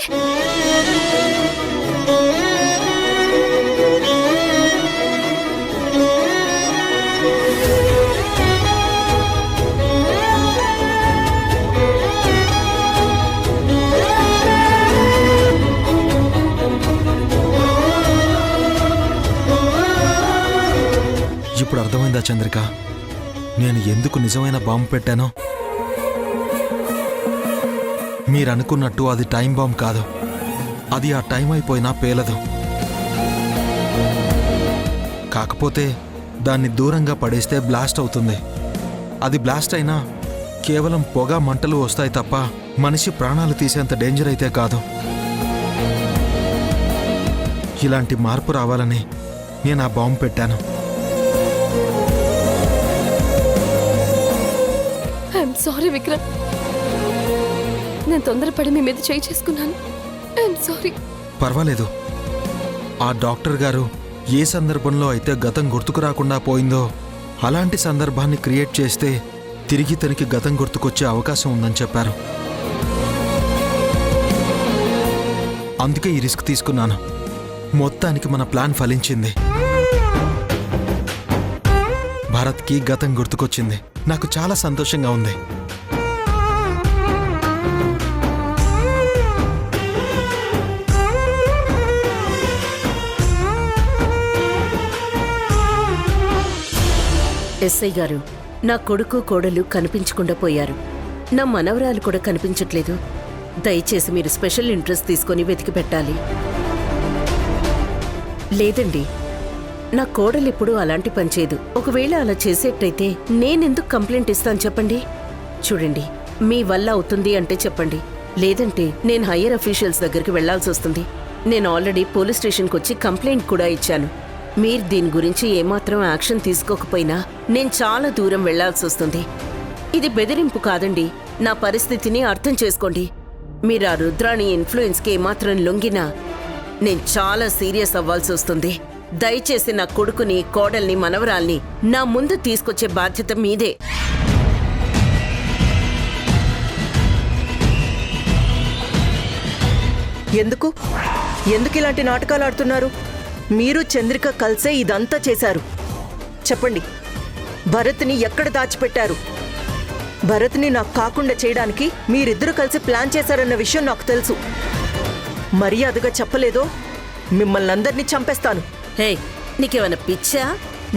ఇప్పుడు అర్థమైందా చంద్రిక, నేను ఎందుకు నిజమైన బాంబు పెట్టానో? మీరనుకున్నట్టు అది టైం బాంబ్ కాదు. అది ఆ టైం అయిపోయినా పేలదు. కాకపోతే దాన్ని దూరంగా పడేస్తే బ్లాస్ట్ అవుతుంది. అది బ్లాస్ట్ అయినా కేవలం పొగ మంటలు వస్తాయి తప్ప మనిషి ప్రాణాలు తీసేంత డేంజర్ అయితే కాదు. ఇలాంటి మార్పు రావాలని నేను ఆ బాంబు పెట్టాను. ఐఎమ్ సారీ విక్రమ్, నేను తొందరపడి మీ మీద చేయి చేసుకున్నాను. I'm sorry. పర్వాలేదు. ఆ డాక్టర్ గారు ఏ సందర్భంలో అయితే గతం గుర్తుకు రాకుండా పోయిందో అలాంటి సందర్భాన్ని క్రియేట్ చేస్తే తిరిగి తనకి గతం గుర్తుకొచ్చే అవకాశం ఉందని చెప్పారు. అందుకే ఈ రిస్క్ తీసుకున్నాను. మొత్తానికి మన ప్లాన్ ఫలించింది. భారత్కి గతం గుర్తుకొచ్చింది. నాకు చాలా సంతోషంగా ఉంది. ఎస్ఐ గారు, నా కొడుకు కోడలు కనిపించకుండా పోయారు. నా మనవరాలు కూడా కనిపించట్లేదు. దయచేసి మీరు స్పెషల్ ఇంట్రెస్ట్ తీసుకొని వెతికి పెట్టాలి. లేదండి, నా కోడలు ఎప్పుడూ అలాంటి పని చేయదు. ఒకవేళ అలా చేసేట్టయితే నేనెందుకు కంప్లైంట్ ఇస్తాను చెప్పండి? చూడండి, మీ వల్ల అవుతుంది అంటే చెప్పండి, లేదంటే నేను హయ్యర్ అఫీషియల్స్ దగ్గరికి వెళ్లాల్సి వస్తుంది. నేను ఆల్రెడీ పోలీస్ స్టేషన్కి వచ్చి కంప్లైంట్ కూడా ఇచ్చాను. మీరు దీని గురించి ఏమాత్రం యాక్షన్ తీసుకోకపోయినా నేను చాలా దూరం వెళ్లాల్సి వస్తుంది. ఇది బెదిరింపు కాదండి. నా పరిస్థితిని అర్థం చేసుకోండి. మీరు ఆ రుద్రాణి ఇన్ఫ్లుయెన్స్కి ఏమాత్రం లొంగినా నేను చాలా సీరియస్ అవ్వాల్సి వస్తుంది. దయచేసి నా కొడుకుని, కోడల్ని, మనవరాల్ని నా ముందు తీసుకొచ్చే బాధ్యత మీదే. ఎందుకు ఇలాంటి నాటకాలు ఆడుతున్నారు? మీరు చంద్రిక కలిసే ఇదంతా చేశారు. చెప్పండి, భరత్ని ఎక్కడ దాచిపెట్టారు? భరత్ని నాకు కాకుండా చేయడానికి మీరిద్దరూ కలిసి ప్లాన్ చేశారన్న విషయం నాకు తెలుసు. మర్యాదగా చెప్పలేదో మిమ్మల్ని అందరినీ చంపేస్తాను. హే, నీకేమైనా పిచ్చా?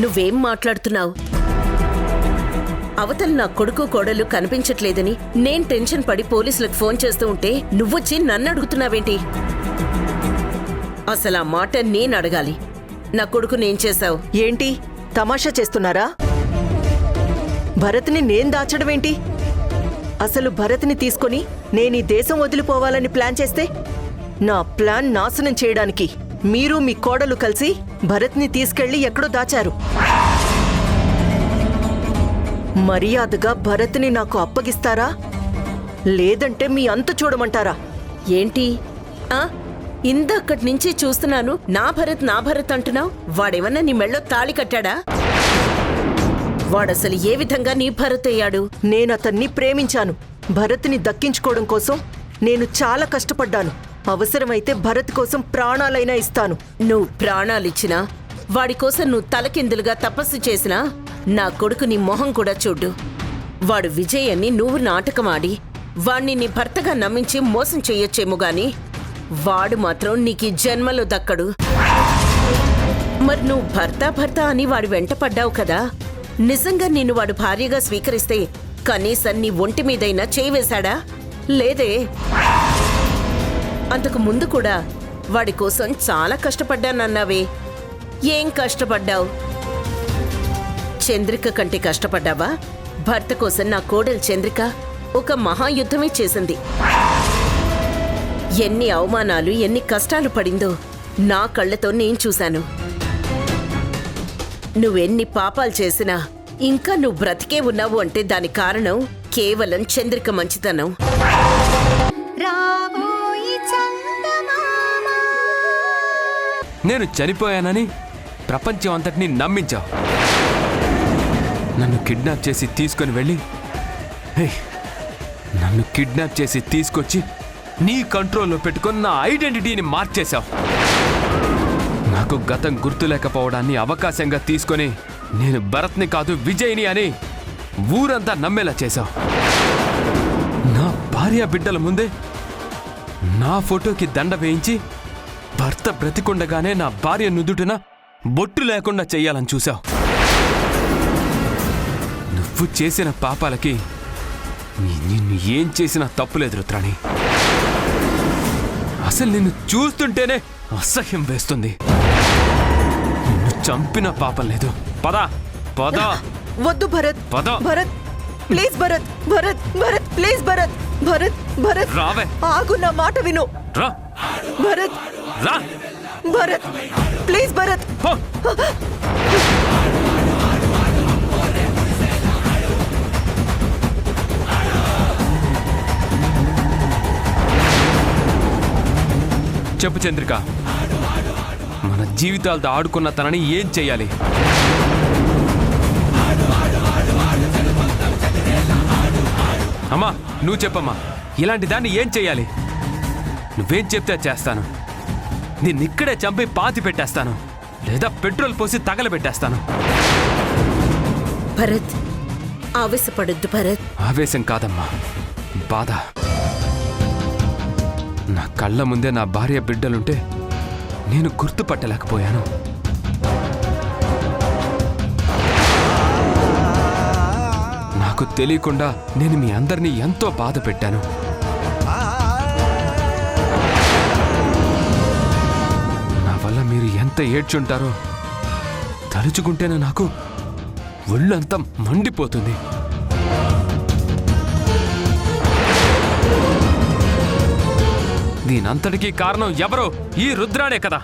నువ్వేం మాట్లాడుతున్నావు? అవతల నా కొడుకు కోడలు కనిపించట్లేదని నేను టెన్షన్ పడి పోలీసులకు ఫోన్ చేస్తూ ఉంటే నువ్వొచ్చి నన్ను అడుగుతున్నావేంటి? అసలు ఆ మాట నేను అడగాలి. నా కొడుకు నేను చేశావు ఏంటి తమాషా చేస్తున్నారా? భరత్ని నేను దాచడమేంటి? అసలు భరత్ని తీసుకొని నేను ఈ దేశం వదిలిపోవాలని ప్లాన్ చేస్తే నా ప్లాన్ నాశనం చేయడానికి మీరు మీ కోడలు కలిసి భరత్ని తీసుకెళ్లి ఎక్కడో దాచారు. మర్యాదగా భరత్ని నాకు అప్పగిస్తారా, లేదంటే మీ అంతు చూడమంటారా? ఏంటి? ఇందక్కడి నుంచి చూస్తున్నాను నా భరత్ అంటున్నావు. వాడేమన్నా నీ మెళ్ళో తాళి కట్టాడా? వాడసలు ఏ విధంగా నీ భరత్ అయ్యాడు? నేనతన్ని ప్రేమించాను. భరత్ని దక్కించుకోవడం కోసం నేను చాలా కష్టపడ్డాను. అవసరమైతే భరత్ కోసం ప్రాణాలైనా ఇస్తాను. నువ్వు ప్రాణాలిచ్చినా, వాడి కోసం నువ్వు తలకిందులుగా తపస్సు చేసినా నా కొడుకు నీ మొహం కూడా చూడ్డు. వాడు విజయ్ అని నువ్వు నాటకమాడి వాణ్ణి నీ భర్తగా నమ్మించి మోసం చెయ్యొచ్చేమో గాని వాడు మాత్రం నీకు ఈ జన్మలో దక్కడు. మరి నువ్వు భర్త అని వాడి వెంట పడ్డావు కదా, నిజంగా నిన్ను వాడు భార్యగా స్వీకరిస్తే కనీసం నీ ఒంటి మీదైనా చేయి వేశాడా? లేదే. అంతకు ముందు కూడా వాడి కోసం చాలా కష్టపడ్డానన్నావే. ఏం కష్టపడ్డావు? చంద్రిక కంటే కష్టపడ్డావా? భర్త కోసం నా కోడలు చంద్రిక ఒక మహాయుద్ధమే చేసింది. ఎన్ని అవమానాలు, ఎన్ని కష్టాలు పడిందో నా కళ్ళతో నేను చూశాను. నువ్వెన్ని పాపాలు చేసినా ఇంకా నువ్వు బ్రతికే ఉన్నావు అంటే దానికి కారణం కేవలం చంద్రిక మంచితనం. నేను చనిపోయానని ప్రపంచం అంతటినీ నమ్మించావు. నన్ను కిడ్నాప్ చేసి తీసుకొని వెళ్ళి నన్ను కిడ్నాప్ చేసి తీసుకొచ్చి నీ కంట్రోల్లో పెట్టుకొని నా ఐడెంటిటీని మార్చేశావు. నాకు గతం గుర్తులేకపోవడాన్ని అవకాశంగా తీసుకొని నేను భరత్ని కాదు విజయ్ని అని ఊరంతా నమ్మేలా చేశావు. నా భార్య బిడ్డల ముందే నా ఫోటోకి దండ వేయించి భర్త బ్రతికుండగానే నా భార్య నుదుటిన బొట్టు లేకుండా చెయ్యాలని చూశావు. నువ్వు చేసిన పాపాలకి నిన్ను ఏం చేసినా తప్పులేదు రుద్రాణి. అసలు నిన్ను చూస్తుంటేనే అసహ్యం వేస్తుంది. నిన్ను చంపిన పాపం లేదు. పద పద. వద్దు భరత్. పద భరత్ ప్లీజ్. భరత్ భరత్ భరత్ ప్లీజ్. భరత్ భరత్ భరత్ రావే. ఆగు, నా మాట విను. రా భరత్ రా. భరత్ ప్లీజ్. భరత్ హో. చెప్పు చంద్రిక, మన జీవితాలతో ఆడుకున్న తనని ఏం చెయ్యాలి? అమ్మా నువ్వు చెప్పమ్మా, ఇలాంటి దాన్ని ఏం చెయ్యాలి? నువ్వేం చెప్తే చేస్తాను. నిన్నిక్కడే చంపి పాతి పెట్టేస్తాను, లేదా పెట్రోల్ పోసి తగలబెట్టేస్తాను. భరత్ ఆవేశపడొద్దు భరత్. ఆవేశం కాదమ్మా, బాధ. నా కళ్ళ ముందే నా భార్య బిడ్డలుంటే నేను గుర్తుపట్టలేకపోయాను. నాకు తెలియకుండా నేను మీ అందరినీ ఎంతో బాధ పెట్టాను. నా వల్ల మీరు ఎంత ఏడ్చుంటారో తలుచుకుంటేనే నాకు ఒళ్ళంతా మండిపోతుంది. దీనంతటికీ కారణం ఎవరో ఈ రుద్రాణే కదా.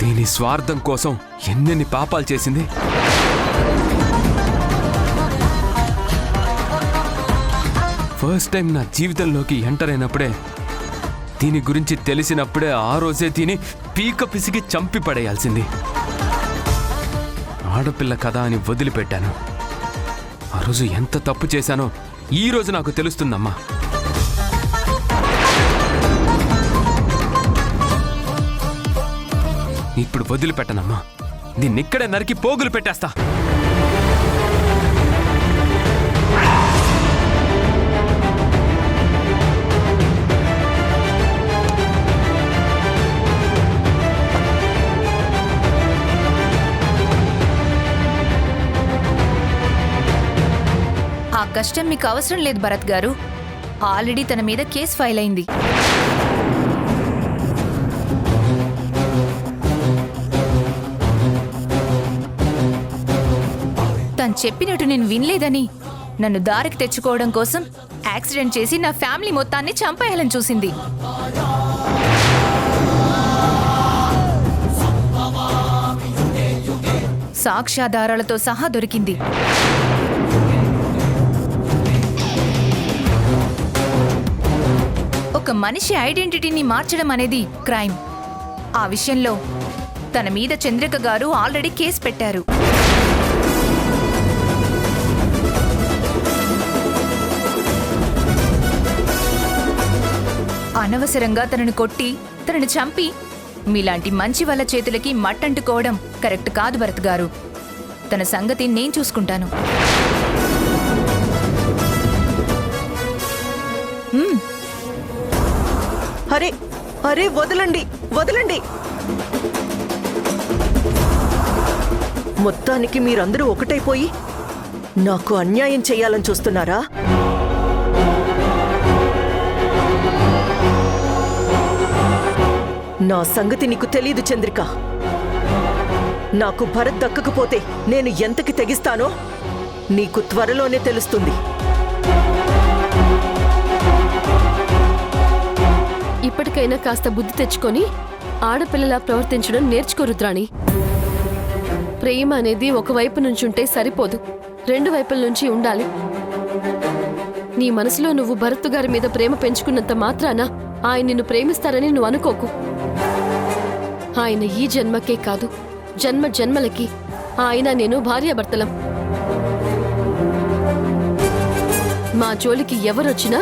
దీని స్వార్థం కోసం ఎన్నెన్ని పాపాలు చేసింది. ఫస్ట్ టైం నా జీవితంలోకి ఎంటర్ అయినప్పుడే, దీని గురించి తెలిసినప్పుడే ఆ రోజే దీని పీక పిసికి చంపి పడేయాల్సింది. ఆడపిల్ల కదా అని వదిలిపెట్టాను. ఆ రోజు ఎంత తప్పు చేశానో ఈ రోజు నాకు తెలుస్తుందమ్మా. ఇప్పుడు వదిలిపెట్టనమ్మా. దీన్నిక్కడే నరికి పోగులు పెట్టేస్తా. ఆ కష్టం మీకు అవసరం లేదు భరత్ గారు. ఆల్రెడీ తన మీద కేసు ఫైల్ అయింది. తను చెప్పినట్టు నేను వినలేదని నన్ను దారికి తెచ్చుకోవడం కోసం యాక్సిడెంట్ చేసి నా ఫ్యామిలీ మొత్తాన్ని చంపేయాలని చూసింది. సాక్ష్యాధారాలతో సహా దొరికింది. ఒక మనిషి ఐడెంటిటీని మార్చడం అనేది క్రైమ్. ఆ విషయంలో తన మీద చంద్రిక గారు ఆల్రెడీ కేసు పెట్టారు. అనవసరంగా తనను కొట్టి తనను చంపి మీలాంటి మంచి వాళ్ళ చేతులకి మట్టంటుకోవడం కరెక్ట్ కాదు భరత్ గారు. తన సంగతి నేను చూసుకుంటాను. అరే అరే వదలండి వదలండి. మొత్తానికి మీరందరూ ఒకటైపోయి నాకు అన్యాయం చెయ్యాలని చూస్తున్నారా? నా సంగతి నీకు తెలీదు చంద్రిక. నాకు భరత్ దక్కకపోతే నేను ఎంతకి తెగిస్తానో నీకు త్వరలోనే తెలుస్తుంది. ఇప్పటికైనా కాస్త బుద్ధి తెచ్చుకొని ఆడపిల్లలా ప్రవర్తించడం నేర్చుకో రుద్రాణి. ప్రేమ అనేది ఒకవైపు నుంచుంటే సరిపోదు, రెండు వైపుల నుంచి ఉండాలి. నీ మనసులో నువ్వు భరత్ గారి మీద ప్రేమ పెంచుకున్నంత మాత్రాన ఆయన నిన్ను ప్రేమిస్తారని నువ్వు అనుకోకు. ఆయన ఈ జన్మకే కాదు, జన్మ జన్మలకి ఆయన నేను భార్యాభర్తలం. మా జోలికి ఎవరొచ్చినా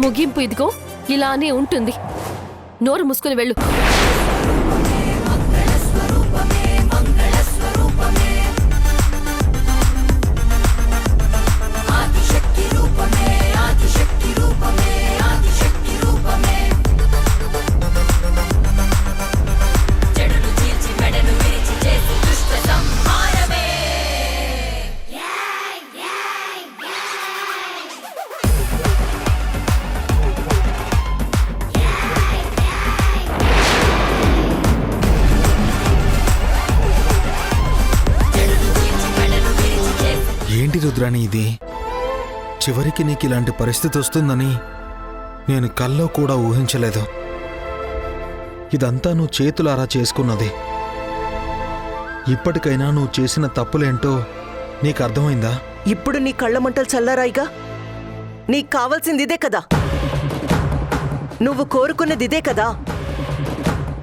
ముగింపు ఇదిగో ఇలానే ఉంటుంది. నోరు మూసుకుని వెళ్ళు. ఏంటి రుద్రాణి ఇది? చివరికి నీకు ఇలాంటి పరిస్థితి వస్తుందని నేను కల్లో కూడా ఊహించలేదు. ఇదంతా నువ్వు చేతులారా చేసుకున్నది. ఇప్పటికైనా నువ్వు చేసిన తప్పులేంటో నీకు అర్థమైందా? ఇప్పుడు నీ కళ్ళ మంటలు చల్లారాయిగా. నీకు కావాల్సింది ఇదే కదా, నువ్వు కోరుకున్నది ఇదే కదా.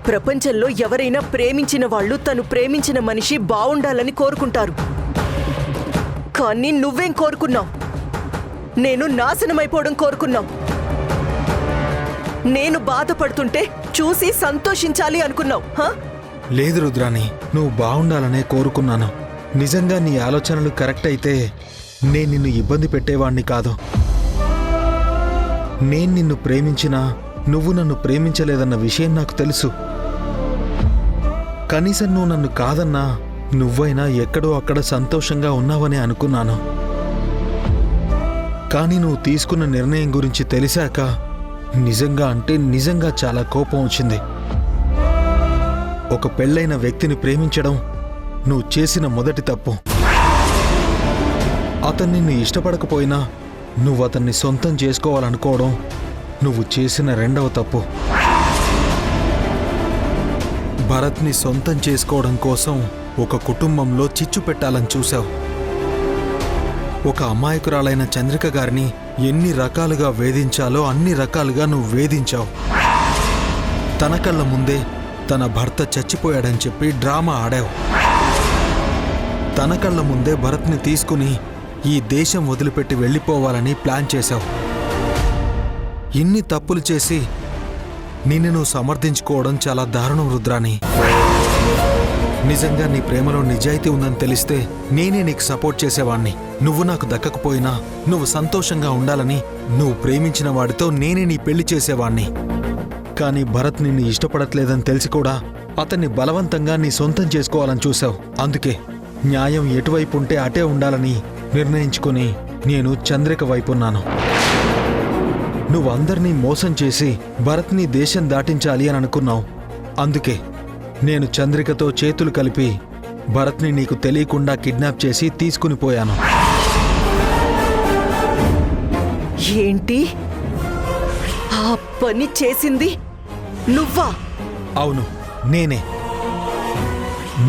ప్రపంచంలో ఎవరైనా ప్రేమించిన వాళ్ళు తను ప్రేమించిన మనిషి బావుండాలని కోరుకుంటారు. కానీ నువ్వేం కోరుకున్నావు? నేను నాశనమైపోవడం కోరుకున్నావు. నేను బాధపడుతుంటే చూసి సంతోషించాలి అనుకున్నావు. లేదు రుద్రాణి, నువ్వు బావుండాలనే కోరుకున్నాను. నిజంగా నీ ఆలోచనలు కరెక్ట్ అయితే నేను నిన్ను ఇబ్బంది పెట్టేవాణ్ణి కాదు. నేను నిన్ను ప్రేమించినా నువ్వు నన్ను ప్రేమించలేదన్న విషయం నాకు తెలుసు. కనీసం నువ్వు నన్ను కాదన్నా నువ్వైనా ఎక్కడో అక్కడ సంతోషంగా ఉన్నావని అనుకున్నాను. కానీ నువ్వు తీసుకున్న నిర్ణయం గురించి తెలిసాక నిజంగా చాలా కోపం వచ్చింది. ఒక పెళ్ళైన వ్యక్తిని ప్రేమించడం నువ్వు చేసిన మొదటి తప్పు. అతన్ని నిన్ను ఇష్టపడకపోయినా నువ్వు అతన్ని సొంతం చేసుకోవాలనుకోవడం నువ్వు చేసిన రెండవ తప్పు. భరత్ని సొంతం చేసుకోవడం కోసం ఒక కుటుంబంలో చిచ్చు పెట్టాలని చూశావు. ఒక అమాయకురాలైన చంద్రిక గారిని ఎన్ని రకాలుగా వేధించాలో అన్ని రకాలుగా నువ్వు వేధించావు. తన కళ్ళ ముందే తన భర్త చచ్చిపోయాడని చెప్పి డ్రామా ఆడావు. తన కళ్ళ ముందే భరత్ని తీసుకుని ఈ దేశం వదిలిపెట్టి వెళ్ళిపోవాలని ప్లాన్ చేశావు. ఇన్ని తప్పులు చేసి నిన్ను నువ్వు సమర్థించుకోవడం చాలా దారుణం రుద్రాణి. నిజంగా నీ ప్రేమలో నిజాయితీ ఉందని తెలిస్తే నేనే నీకు సపోర్ట్ చేసేవాణ్ణి. నువ్వు నాకు దక్కకపోయినా నువ్వు సంతోషంగా ఉండాలని నువ్వు ప్రేమించిన వాడితో నేనే నీ పెళ్లి చేసేవాణ్ణి. కానీ భరత్ నిన్ను ఇష్టపడట్లేదని తెలిసి కూడా అతన్ని బలవంతంగా నీ సొంతం చేసుకోవాలని చూశావు. అందుకే న్యాయం ఎటువైపు ఉంటే అటే ఉండాలని నిర్ణయించుకుని నేను చంద్రిక వైపున్నాను. నువ్వందరినీ మోసం చేసి భరత్ని దేశం దాటించాలి అని అనుకున్నావు. అందుకే నేను చంద్రికతో చేతులు కలిపి భరత్ని నీకు తెలియకుండా కిడ్నాప్ చేసి తీసుకుని పోయాను. ఏంటి? ఆ పని చేసింది నువ్వా? అవును, నేనే.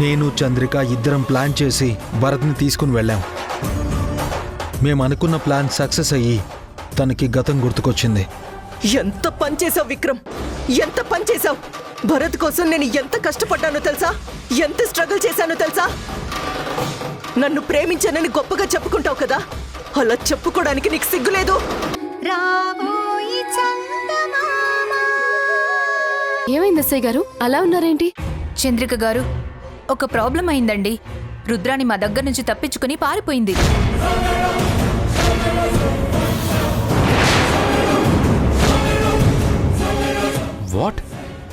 నేను చంద్రిక ఇద్దరం ప్లాన్ చేసి భరత్ని తీసుకుని వెళ్ళాం. మేమనుకున్న ప్లాన్ సక్సెస్ అయ్యి తనకి గతం గుర్తుకొచ్చింది. ఎంత పని చేసావు విక్రమ్, ఎంత పని చేసావు! భరత్ కోసం నేను ఎంత కష్టపడ్డానో తెలుసా? ఎంత స్ట్రగుల్ చేశానో తెలుసా? నన్ను ప్రేమించానని గొప్పగా చెప్పుకుంటావు కదా, అలా చెప్పుకోవడానికి నీకు సిగ్గులేదు? ఏమైంది అత్తయ్య గారు, అలా ఉన్నారేంటి? చంద్రిక గారు, ఒక ప్రాబ్లం అయిందండి. రుద్రాణి మా దగ్గర నుంచి తప్పించుకుని పారిపోయింది. వాట్?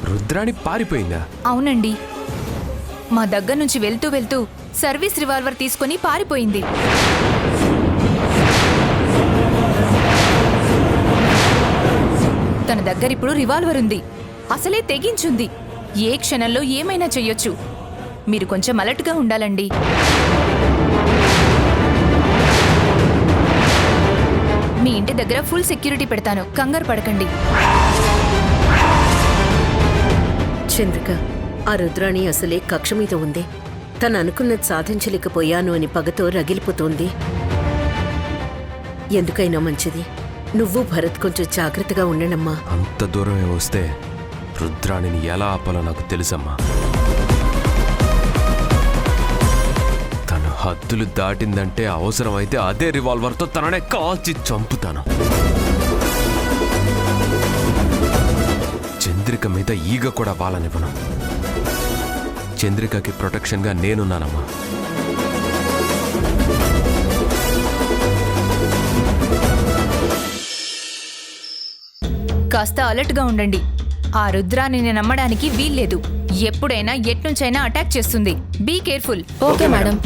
రుద్రాణి పారిపోయిందా? అవునండి, మా దగ్గర నుంచి వెళ్తూ వెళ్తూ సర్వీస్ రివాల్వర్ తీసుకొని పారిపోయింది. తన దగ్గర ఇప్పుడు రివాల్వర్ ఉంది. అసలే తెగించుంది. ఏ క్షణంలో ఏమైనా చెయ్యొచ్చు. మీరు కొంచెం అలర్ట్గా ఉండాలండి. మీ ఇంటి దగ్గర ఫుల్ సెక్యూరిటీ పెడతాను, కంగారు పడకండి. చంద్రిక, ఆ రుద్రాణి అసలే కక్ష మీద ఉంది. తను అనుకున్నది సాధించలేకపోయాను అని పగతో రగిలిపోతోంది. ఎందుకైనా మంచిది నువ్వు భరత్ కొంచెం జాగ్రత్తగా ఉండనమ్మా. అంత దూరమే వస్తే రుద్రాణిని ఎలా ఆపాలో నాకు తెలుసమ్మా. తను హద్దులు దాటిందంటే అవసరమైతే అదే రివాల్వర్తో తననే కాల్చి చంపుతాను. చంద్రిక మీద ఈగ కూడా వాలనివ్వను. చంద్రికకి ప్రొటెక్షన్గా నేనున్నానమ్మా. కాస్త అలర్ట్గా ఉండండి. ఆ రుద్రాన్ని నమ్మడానికి వీల్లేదు. ఎప్పుడైనా ఎట్నుంచైనా అటాక్ చేస్తుంది. Be careful. Okay madam.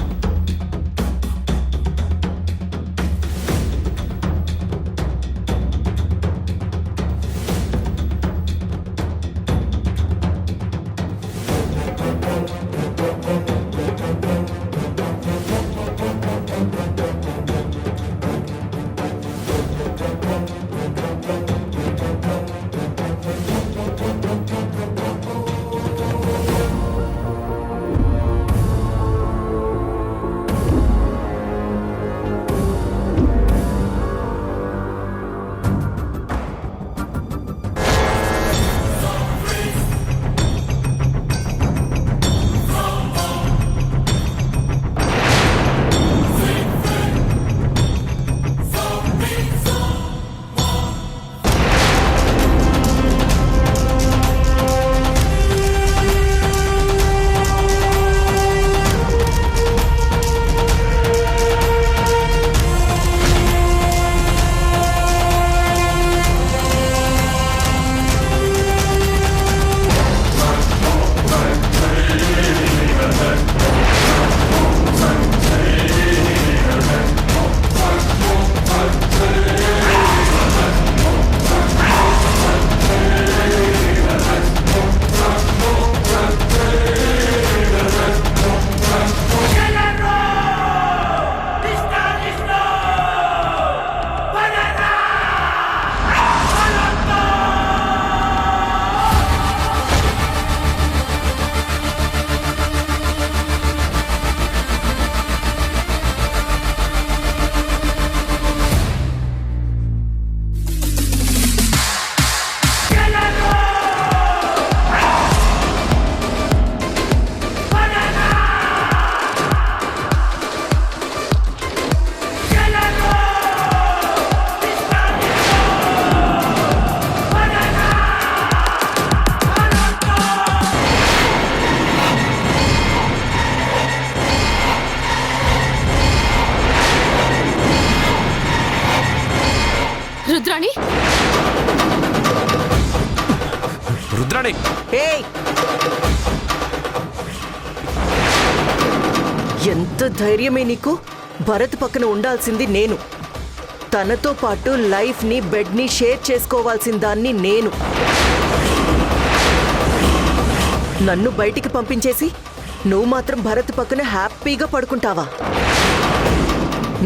Rudrani, Rudrani! ఏయ్! ఎంత ధైర్యమే నీకు? భరత్ పక్కన ఉండాల్సింది నేను. తనతో పాటు లైఫ్ని బెడ్ని షేర్ చేసుకోవాల్సిన దాన్ని నేను. నన్ను బయటికి పంపించేసి నువ్వు మాత్రం భరత్ పక్కన హ్యాపీగా పడుకుంటావా?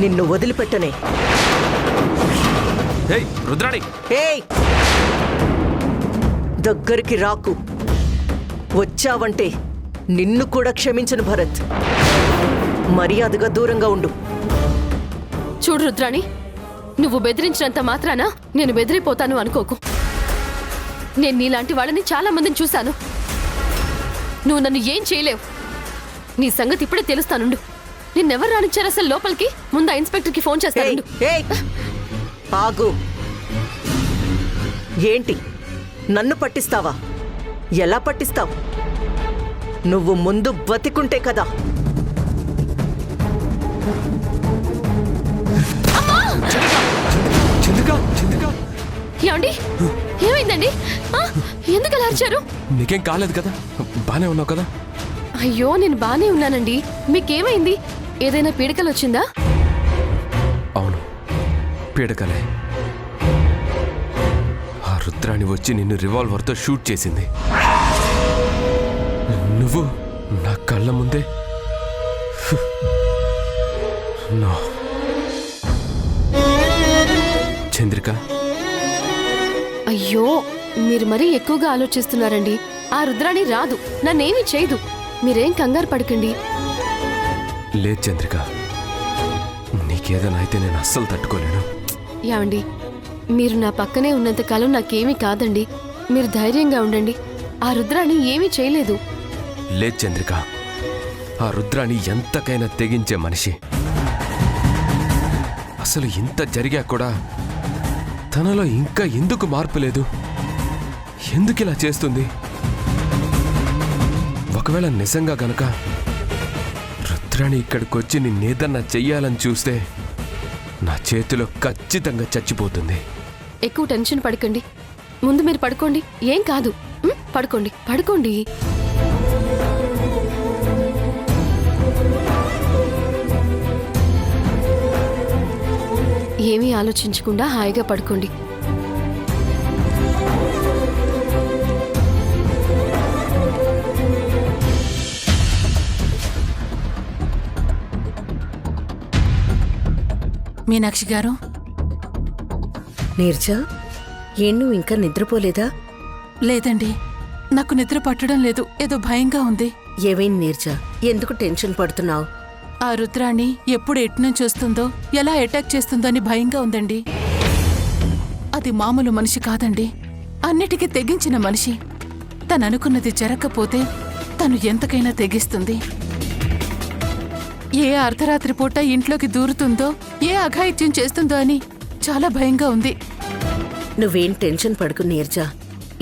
నిన్ను వదిలిపెట్టనే. ఏయ్ రుద్రాణి! ఏయ్! దగ్గరికి రాకు. వచ్చావంటే నిన్ను కూడా క్షమించను భరత్. మర్యాదగా దూరంగా ఉండు. చూడు రుద్రాణి, నువ్వు బెదిరించినంత మాత్రాన నేను బెదిరిపోతాను అనుకోకు. నేను నీలాంటి వాళ్ళని చాలా మందిని చూశాను. నువ్వు నన్ను ఏం చేయలేవు. నీ సంగతి ఇప్పుడే తెలుస్తానుండు. నిన్నెవరు రానిచ్చారు అసలు లోపలికి? ముందు ఆ ఇన్స్పెక్టర్కి ఫోన్ చేస్తాను. ఏయ్! ఆగు. ఏంటి నన్ను పట్టిస్తావా? ఎలా పట్టిస్తావు? నువ్వు ముందు బతికుంటే కదా. చంద్రిక! చంద్రిక! ఏమండి, ఏమైందండి? ఆ, ఎందుకు అలా అరిచారు? నీకేం కాలేదు కదా? బానే ఉన్నావు కదా? అయ్యో నేను బానే ఉన్నానండి. మీకేమైంది? ఏదైనా పీడకలు వచ్చిందా? అవును, పీడకలే. ఆ రుద్రాణి వచ్చి నిన్ను రివాల్వర్తో షూట్ చేసింది. నువ్వు నా కళ్ళ ముందే. నో చంద్రిక, అయ్యో మీరు మరీ ఎక్కువగా ఆలోచిస్తున్నారండి. ఆ రుద్రాణి రాదు, నన్నేమీ చేయదు. మీరేం కంగారు పడకండి. లేదు చంద్రిక, నీకేదైనా అయితే నేను అస్సలు తట్టుకోలేను. ఏమండి, మీరు నా పక్కనే ఉన్నంతకాలం నాకేమీ కాదండి. మీరు ధైర్యంగా ఉండండి. ఆ రుద్రాణి ఏమీ చేయలేదు. లేదు చంద్రిక, ఆ రుద్రాణి ఎంతకైనా తెగించే మనిషి. అసలు ఇంత జరిగా కూడా తనలో ఇంకా ఎందుకు మార్పు లేదు? ఎందుకు ఇలా చేస్తుంది? ఒకవేళ నిజంగా గనక రుద్రాణి ఇక్కడికొచ్చి నిన్నేదన్నా చెయ్యాలని చూస్తే నా చేతిలో ఖచ్చితంగా చచ్చిపోతుంది. ఎక్కువ టెన్షన్ పడకండి. ముందు మీరు పడుకోండి. ఏం కాదు. పడుకోండి, పడుకోండి. ఏమీ ఆలోచించకుండా హాయిగా పడుకోండి. మీనాక్షి గారు, నీర్జా, ఏం నువ్వు ఇంకా నిద్రపోలేదా? లేదండి, నాకు నిద్ర పట్టడం లేదు. ఏదో భయంగా ఉంది. ఏమైంది నీర్జా? ఎందుకు టెన్షన్ పడుతున్నావు? ఆ రుద్రాణి ఎప్పుడు ఎట్నుంచి వస్తుందో, ఎలా అటాక్ చేస్తుందో అని భయంగా ఉందండి. అది మామూలు మనిషి కాదండి, అన్నిటికీ తెగించిన మనిషి. తను అనుకున్నది జరగకపోతే తను ఎంతకైనా తెగిస్తుంది. ఏ అర్ధరాత్రి పూట ఇంట్లోకి దూరుతుందో, ఏ అఘాయిత్యం చేస్తుందో అని చాలా భయంగా ఉంది. నువ్వేం టెన్షన్ పడుకు నీర్జా.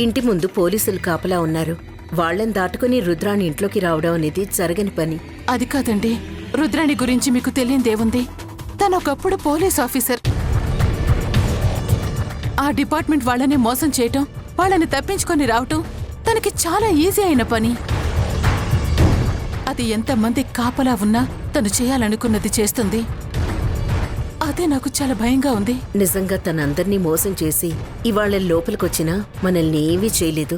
ఇంటి ముందు పోలీసులు కాపలా ఉన్నారు. వాళ్ళని దాటుకుని రుద్రాణి ఇంట్లోకి రావడం అనేది జరగని పని. అది కాదండి, రుద్రాణి గురించి మీకు తెలియదేముంది? తను ఒకప్పుడు పోలీస్ ఆఫీసర్. ఆ డిపార్ట్మెంట్ వాళ్ళని మోసం చేయటం, వాళ్ళని తప్పించుకొని రావటం తనకి చాలా ఈజీ అయిన పని. అది ఎంతమంది కాపలా ఉన్నా తను చేయాలనుకున్నది చేస్తుంది. అదే నాకు చాలా భయంగా ఉంది. నిజంగా తనందర్నీ మోసం చేసి ఇవాళ లోపలికొచ్చినా మనల్ని ఏమీ చేయలేదు.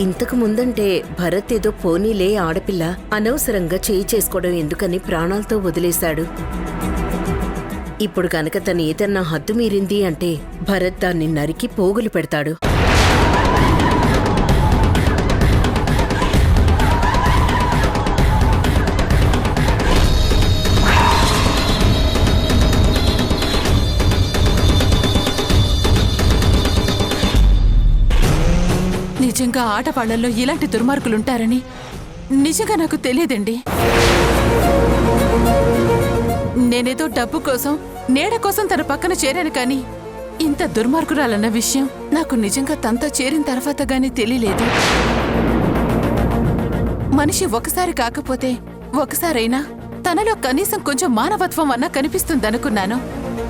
ఇంతకు ముందంటే భరత్ ఏదో పోనీలే ఆడపిల్ల, అనవసరంగా చేయి చేసుకోవడం ఎందుకని ప్రాణాలతో వదిలేశాడు. ఇప్పుడు కనుక తను ఏదన్నా హద్దు మీరింది అంటే భరత్ దాన్ని నరికి పోగులు పెడతాడు. నిజంగా ఆటవాళ్లలో ఇలాంటి దుర్మార్గులుంటారని నిజంగా నాకు తెలియదండి. నేనేదో డబ్బు కోసం, నీడ కోసం తన పక్కన చేరాను కానీ ఇంత దుర్మార్గురాలన్న విషయం నాకు నిజంగా తనతో చేరిన తర్వాత గానీ తెలియలేదు. మనిషి ఒకసారి కాకపోతే ఒకసారైనా తనలో కనీసం కొంచెం మానవత్వం అన్నా కనిపిస్తుందనుకున్నాను.